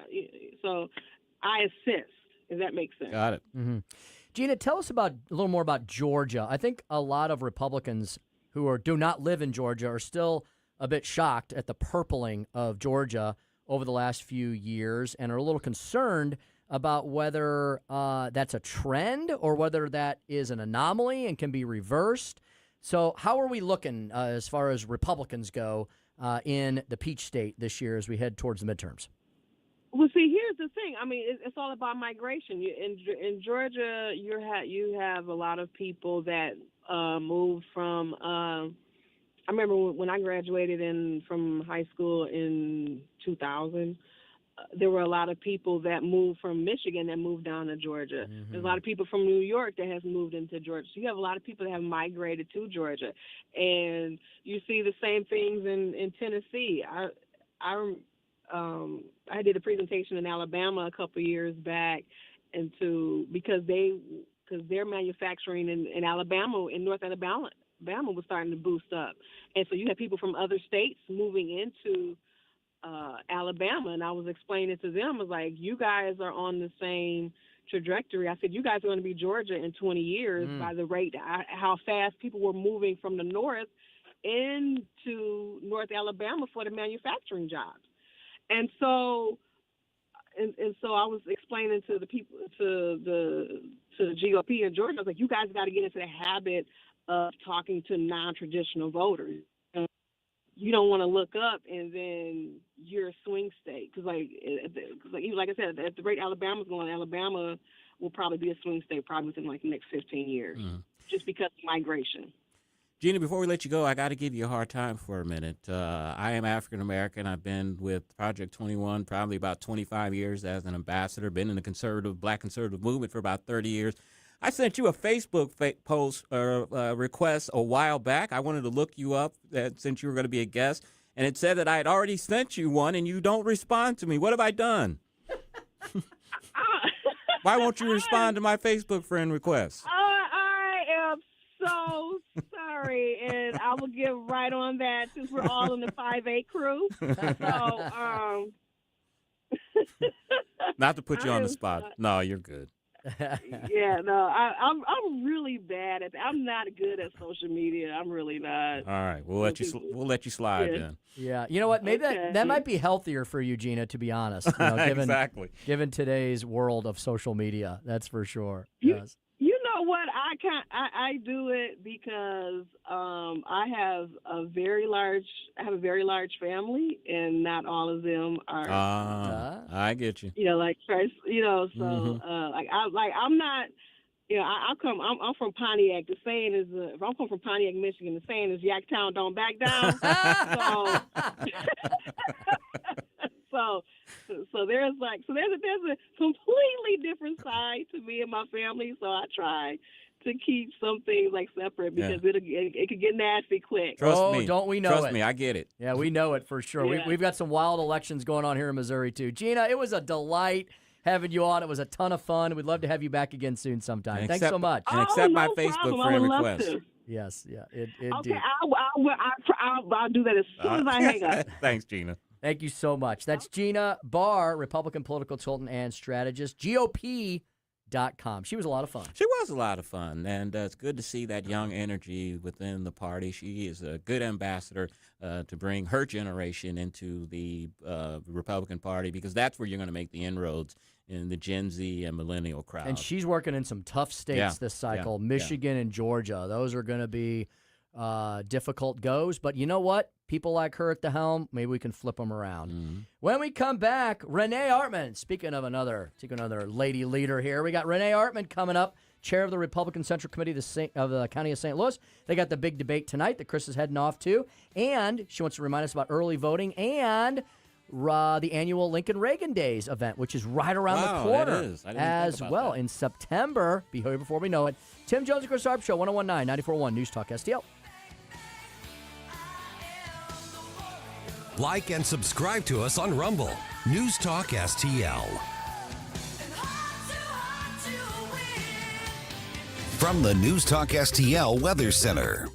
assist, if that makes sense. Got it. Mm-hmm. Gina, tell us a little more about Georgia. I think a lot of Republicans who do not live in Georgia are still a bit shocked at the purpling of Georgia over the last few years and are a little concerned about whether that's a trend or whether that is an anomaly and can be reversed. So how are we looking as far as Republicans go in the Peach State this year as we head towards the midterms? Well, see, here's the thing. I mean, it's all about migration. In Georgia, you have a lot of people that moved from. I remember when I graduated from high school in 2000. There were a lot of people that moved from Michigan that moved down to Georgia. Mm-hmm. There's a lot of people from New York that has moved into Georgia. So you have a lot of people that have migrated to Georgia, and you see the same things in Tennessee. I did a presentation in Alabama a couple of years back, because their manufacturing in Alabama, in North Alabama was starting to boost up, and so you have people from other states moving into Alabama, and I was explaining to them, I was like, you guys are on the same trajectory. I said, you guys are going to be Georgia in 20 years by the rate, how fast people were moving from the north into North Alabama for the manufacturing jobs. And so I was explaining to the people, to the GOP in Georgia, I was like, you guys got to get into the habit of talking to non-traditional voters. You don't want to look up and then you're a swing state. Because like I said, at the rate Alabama's going, Alabama will probably be a swing state probably within like the next 15 years, just because of migration. Gina, before we let you go, I got to give you a hard time for a minute. I am African-American. I've been with Project 21 probably about 25 years as an ambassador, been in the black conservative movement for about 30 years. I sent you a Facebook post request a while back. I wanted to look you up since you were going to be a guest, and it said that I had already sent you one, and you don't respond to me. What have I done? Why won't you respond to my Facebook friend request? I am so sorry, and I will get right on that since we're all in the 5A crew. So, Not to put you on the spot. No, you're good. Yeah, no, I'm really bad at that. I'm not good at social media. I'm really not. All right, we'll let you slide then. Yeah, you know what? Maybe that might be healthier for you, Gina. To be honest, Exactly. Given today's world of social media, that's for sure. Yes. You know what? I do it because I have a very large family, and not all of them are. I get you. You know, like first, so I'm not. You know, I'm from Pontiac. The saying is, if I'm from Pontiac, Michigan, the saying is, Yaktown don't back down. So there's a completely different side to me and my family. So I try to keep some things like separate because it could get nasty quick. Trust me. Don't we know it? Trust me, I get it. Yeah, we know it for sure. Yeah. We've got some wild elections going on here in Missouri too. Gina, it was a delight having you on. It was a ton of fun. We'd love to have you back again soon sometime. Thanks so much. And accept my no Facebook problem. friend I would love request. to. Yes, yeah. Okay, I'll do that as soon as I hang up. Thanks, Gina. Thank you so much. That's Gina Barr, Republican political consultant and strategist, GOP.com. She was a lot of fun. She was a lot of fun, and it's good to see that young energy within the party. She is a good ambassador to bring her generation into the Republican Party, because that's where you're going to make the inroads in the Gen Z and millennial crowd. And she's working in some tough states this cycle, Michigan and Georgia. Those are going to be difficult goes. But you know what? People like her at the helm, maybe we can flip them around. Mm-hmm. When we come back, Renee Artman. Speaking of another lady leader here, we got Renee Artman coming up, chair of the Republican Central Committee of the County of St. Louis. They got the big debate tonight that Chris is heading off to. And she wants to remind us about early voting and the annual Lincoln Reagan Days event, which is right around the corner it is. I didn't as think about well that. in September. Be here before we know it. Tim Jones and Chris Arps Show, 101.9, 94.1 News Talk STL. Like and subscribe to us on Rumble. News Talk STL. From the News Talk STL Weather Center.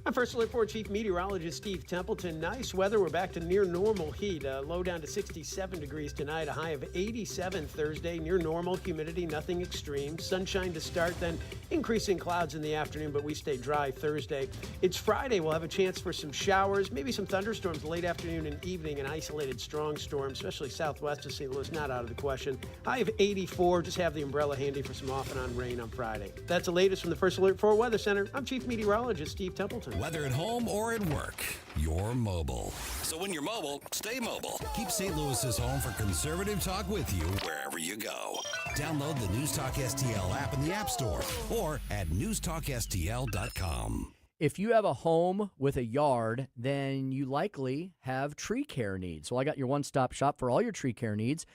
I'm First Alert 4 Chief Meteorologist Steve Templeton. Nice weather. We're back to near normal heat. Low down to 67 degrees tonight. A high of 87 Thursday. Near normal humidity, nothing extreme. Sunshine to start, then increasing clouds in the afternoon, but we stay dry Thursday. It's Friday. We'll have a chance for some showers, maybe some thunderstorms late afternoon and evening. An isolated strong storm, especially southwest of St. Louis, not out of the question. High of 84. Just have the umbrella handy for some off and on rain on Friday. That's the latest from the First Alert 4 Weather Center. I'm Chief Meteorologist Steve Templeton. Whether at home or at work, you're mobile. So when you're mobile, stay mobile. Keep St. Louis's home for conservative talk with you wherever you go. Download the News Talk STL app in the App Store or at newstalkstl.com. If you have a home with a yard, then you likely have tree care needs. So I got your one-stop shop for all your tree care needs.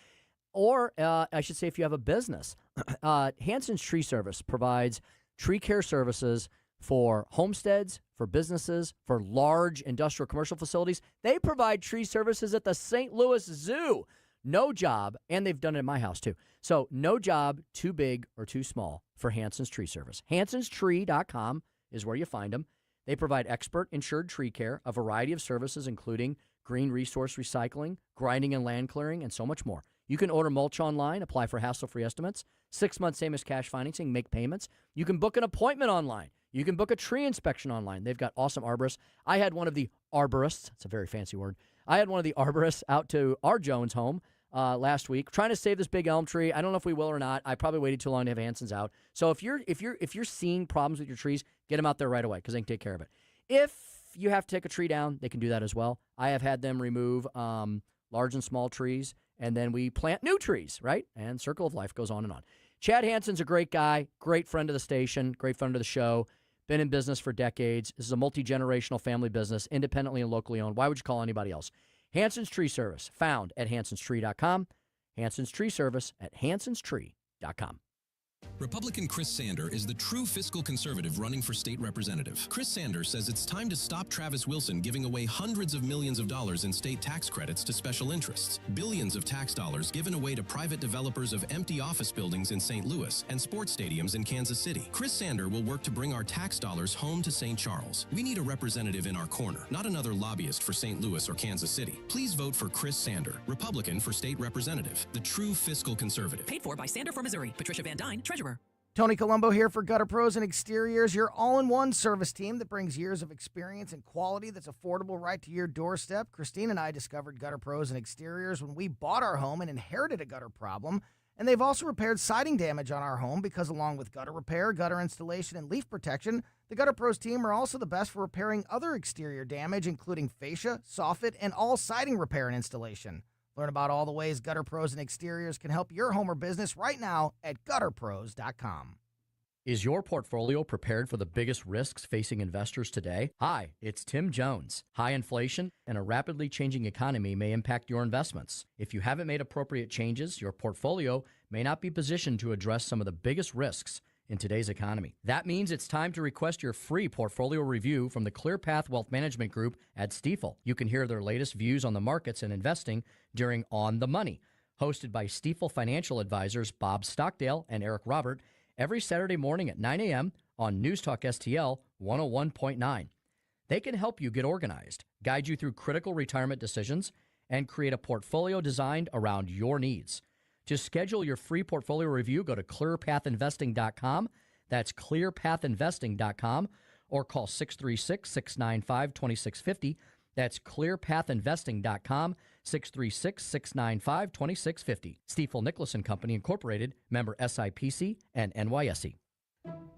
Or I should say if you have a business. Hanson's Tree Service provides tree care services for homesteads, for businesses, for large industrial commercial facilities. They provide tree services at the St. Louis Zoo. No job, and they've done it in my house too. So no job too big or too small for Hanson's Tree Service. HansonsTree.com is where you find them. They provide expert insured tree care, a variety of services including green resource recycling, grinding and land clearing, and so much more. You can order mulch online, apply for hassle-free estimates, 6 months same as cash financing, make payments. You can book an appointment online. You can book a tree inspection online. They've got awesome arborists. I had one of the arborists, it's a very fancy word. I had one of the arborists out to our Jones home last week, trying to save this big elm tree. I don't know if we will or not. I probably waited too long to have Hanson's out. So if you're seeing problems with your trees, get them out there right away because they can take care of it. If you have to take a tree down, they can do that as well. I have had them remove large and small trees, and then we plant new trees, right? And circle of life goes on and on. Chad Hanson's a great guy, great friend of the station, great friend of the show. Been in business for decades. This is a multi-generational family business, independently and locally owned. Why would you call anybody else? Hanson's Tree Service, found at hansonstree.com. Hanson's Tree Service at hansonstree.com. Republican Chris Sander is the true fiscal conservative running for state representative. Chris Sander says it's time to stop Travis Wilson giving away hundreds of millions of dollars in state tax credits to special interests, billions of tax dollars given away to private developers of empty office buildings in St. Louis and sports stadiums in Kansas City. Chris Sander will work to bring our tax dollars home to St. Charles. We need a representative in our corner, not another lobbyist for St. Louis or Kansas City. Please vote for Chris Sander, Republican for state representative, the true fiscal conservative. Paid for by Sander for Missouri. Patricia Van Dyne, Treasurer. Tony Colombo here for Gutter Pros and Exteriors, your all-in-one service team that brings years of experience and quality that's affordable right to your doorstep. Christine and I discovered Gutter Pros and Exteriors when we bought our home and inherited a gutter problem. And they've also repaired siding damage on our home because along with gutter repair, gutter installation, and leaf protection, the Gutter Pros team are also the best for repairing other exterior damage, including fascia, soffit, and all siding repair and installation. Learn about all the ways Gutter Pros and Exteriors can help your home or business right now at gutterpros.com. Is your portfolio prepared for the biggest risks facing investors today? Hi, it's Tim Jones. High inflation and a rapidly changing economy may impact your investments. If you haven't made appropriate changes, your portfolio may not be positioned to address some of the biggest risks in today's economy. That means it's time to request your free portfolio review from the ClearPath Wealth Management Group at Stifel. You can hear their latest views on the markets and investing during On the Money, hosted by Stifel financial advisors Bob Stockdale and Eric Robert, every Saturday morning at 9 a.m. on News Talk STL 101.9. They can help you get organized, guide you through critical retirement decisions, and create a portfolio designed around your needs. To schedule your free portfolio review, go to clearpathinvesting.com. That's clearpathinvesting.com, or call 636-695-2650. That's clearpathinvesting.com, 636-695-2650. Stifel Nicholas & Company, Incorporated, member SIPC and NYSE.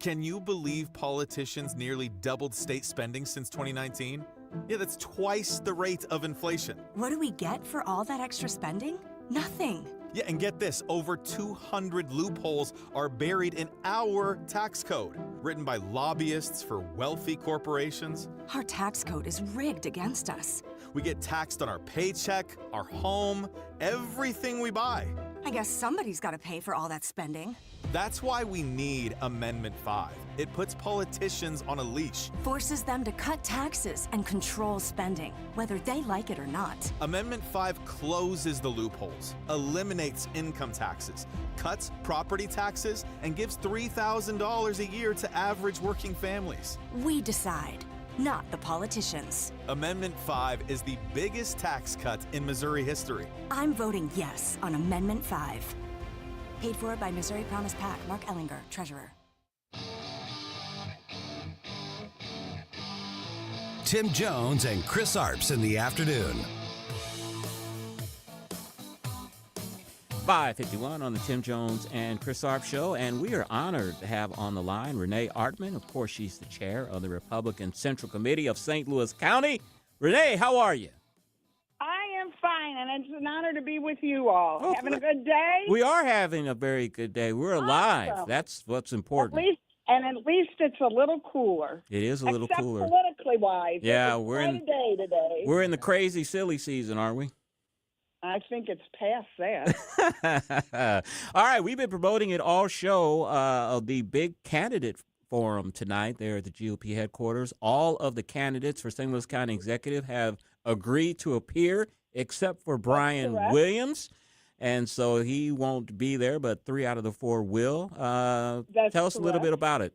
Can you believe politicians nearly doubled state spending since 2019? Yeah, that's twice the rate of inflation. What do we get for all that extra spending? Nothing. Yeah, and get this, over 200 loopholes are buried in our tax code, written by lobbyists for wealthy corporations. Our tax code is rigged against us. We get taxed on our paycheck, our home, everything we buy. I guess somebody's got to pay for all that spending. That's why we need Amendment 5. It puts politicians on a leash. Forces them to cut taxes and control spending, whether they like it or not. Amendment 5 closes the loopholes, eliminates income taxes, cuts property taxes, and gives $3,000 a year to average working families. We decide, not the politicians. Amendment 5 is the biggest tax cut in Missouri history. I'm voting yes on Amendment 5. Paid for by Missouri Promise PAC, Mark Ellinger, Treasurer. Tim Jones and Chris Arps in the afternoon. 5:51 on the Tim Jones and Chris Arps Show, and we are honored to have on the line Renee Artman. Of course, she's the chair of the Republican Central Committee of St. Louis County. Renee, how are you? I am fine, and it's an honor to be with you all. Oh, having a good day? We are having a very good day. We're alive. Awesome. That's what's important. At least it's a little cooler. It is a little Except cooler. politically wise. Yeah, we're in a day today. We're in the crazy, silly season, aren't we? I think it's past that. All right, we've been promoting it all show of the big candidate forum tonight there at the GOP headquarters. All of the candidates for St. Louis County Executive have agreed to appear, except for Brian Williams. And so he won't be there, but 3 out of the 4 will. Tell us a little bit about it.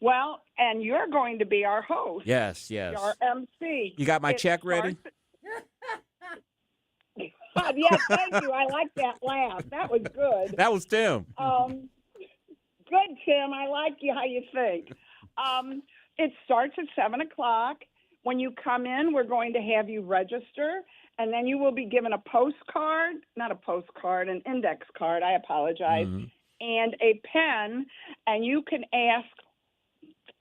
Well, and you're going to be our host. Yes. Our MC. You got my check ready? Yes, thank you. I like that laugh. That was good. That was Tim. Good, Tim. I like you how you think. It starts at 7 o'clock. When you come in, we're going to have you register, and then you will be given an index card, I apologize, and a pen, and you can ask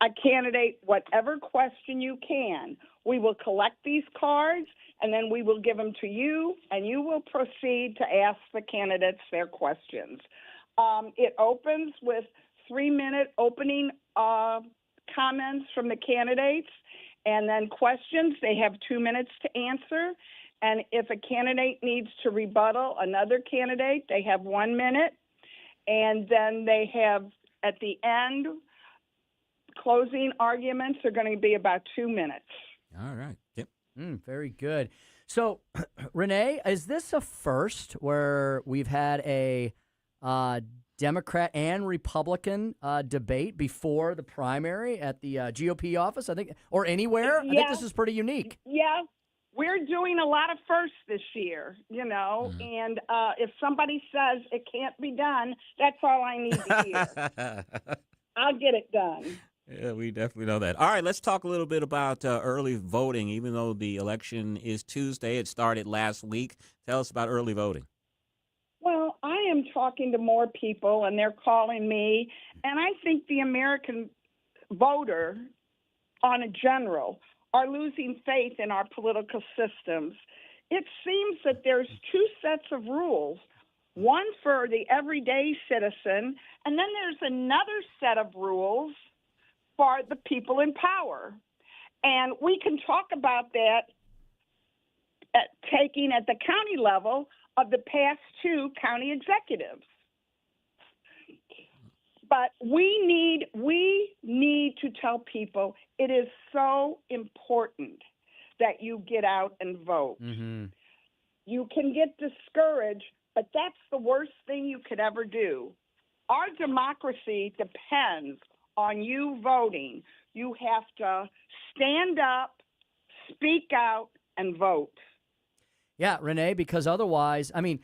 a candidate whatever question you can. We will collect these cards, and then we will give them to you, and you will proceed to ask the candidates their questions. It opens with 3-minute opening comments from the candidates, and then questions. They have 2 minutes to answer. And if a candidate needs to rebuttal another candidate, they have 1 minute. And then they have, at the end, closing arguments are going to be about 2 minutes. All right. Yep. Very good. So, Renee, is this a first where we've had a Democrat and Republican debate before the primary at the GOP office, I think, or anywhere? I think this is pretty unique. Yeah. We're doing a lot of firsts this year, and if somebody says it can't be done, that's all I need to hear. I'll get it done. Yeah, we definitely know that. All right, let's talk a little bit about early voting. Even though the election is Tuesday, it started last week. Tell us about early voting. Well, I am talking to more people, and they're calling me, and I think the American voter, on a general, are losing faith in our political systems. It seems that there's 2 sets of rules, one for the everyday citizen, and then there's another set of rules for the people in power. And we can talk about that taking at the county level of the past 2 county executives. But we need to tell people it is so important that you get out and vote. Mm-hmm. You can get discouraged, but that's the worst thing you could ever do. Our democracy depends on you voting. You have to stand up, speak out, and vote. Yeah, Renee, because otherwise, I mean,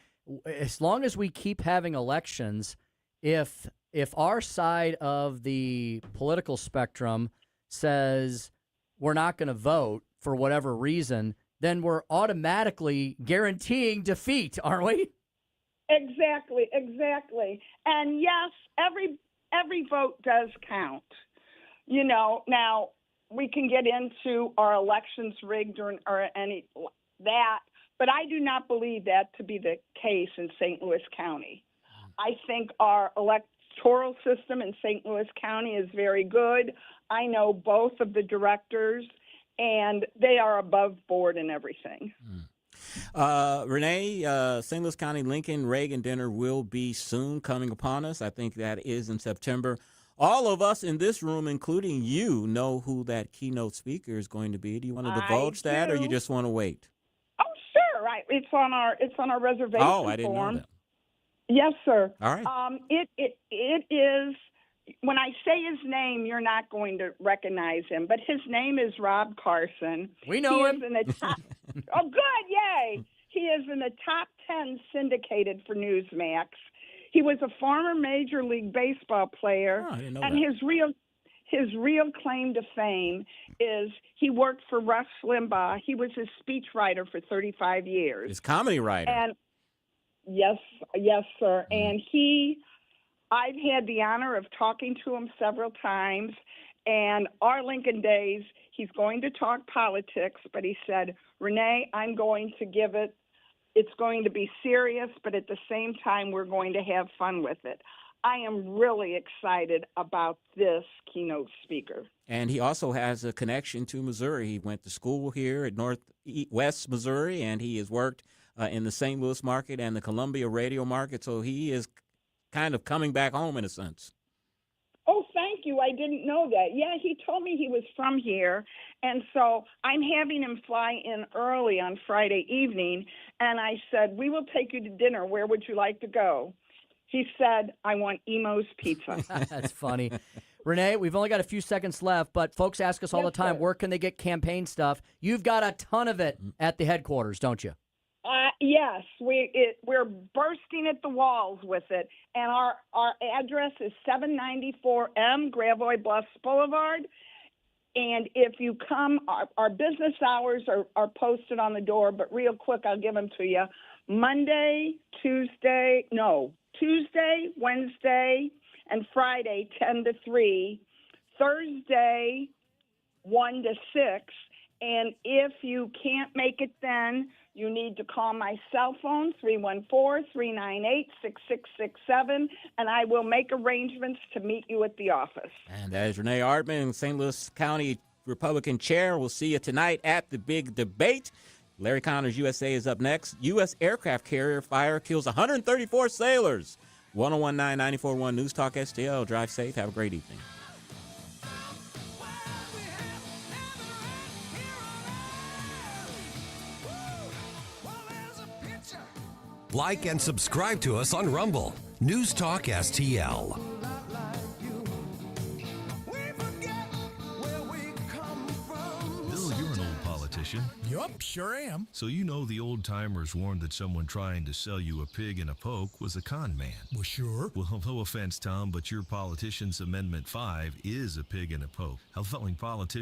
as long as we keep having elections, if our side of the political spectrum says we're not going to vote for whatever reason, then we're automatically guaranteing defeat, aren't we? Exactly. And yes, every vote does count. Now we can get into our elections rigged or any that, but I do not believe that to be the case in St. Louis County. I think our electoral system in St. Louis County is very good. I know both of the directors, and they are above board in everything. Renee, St. Louis County Lincoln Reagan dinner will be soon coming upon us. I think that is in September. All of us in this room, including you, know who that keynote speaker is going to be. Do you want to divulge that, or you just want to wait? Oh, sure. Right. It's on our reservation form. Oh, I didn't know that. Yes, sir. All right. It is. When I say his name, you're not going to recognize him, but his name is Rob Carson. We know him. In the top, oh, good, yay! He is in the top 10 syndicated for Newsmax. He was a former Major League Baseball player, I didn't know and that. his real claim to fame is he worked for Rush Limbaugh. He was his speechwriter for 35 years. His comedy writer. And Yes, sir. And I've had the honor of talking to him several times. And our Lincoln Days, he's going to talk politics, but he said, Renee, I'm going to give it. It's going to be serious, but at the same time, we're going to have fun with it. I am really excited about this keynote speaker. And he also has a connection to Missouri. He went to school here at Northwest Missouri, and he has worked in the St. Louis market and the Columbia radio market. So he is kind of coming back home in a sense. Oh, thank you. I didn't know that. Yeah, he told me he was from here. And so I'm having him fly in early on Friday evening. And I said, we will take you to dinner. Where would you like to go? He said, I want Emo's Pizza. That's funny. Renee, we've only got a few seconds left, but folks ask us all the time, where can they get campaign stuff? You've got a ton of it at the headquarters, don't you? Yes, we're bursting at the walls with it. And our address is 794M Gravois Bluffs Boulevard. And if you come, our business hours are posted on the door, but real quick, I'll give them to you. Tuesday, Wednesday, and Friday, 10 to 3. Thursday, 1 to 6. And if you can't make it then, you need to call my cell phone, 314-398-6667, and I will make arrangements to meet you at the office. And that is Renee Artman, St. Louis County Republican Chair. We'll see you tonight at the big debate. Larry Connors USA is up next. U.S. aircraft carrier fire kills 134 sailors. 1019 94.1 News Talk STL. Drive safe. Have a great evening. Like and subscribe to us on Rumble. News Talk STL. Bill, you're an old politician. Yup, sure am. So you know the old-timers warned that someone trying to sell you a pig in a poke was a con man. Well, sure. Well, no offense, Tom, but your politician's Amendment 5 is a pig in a poke. How felling politicians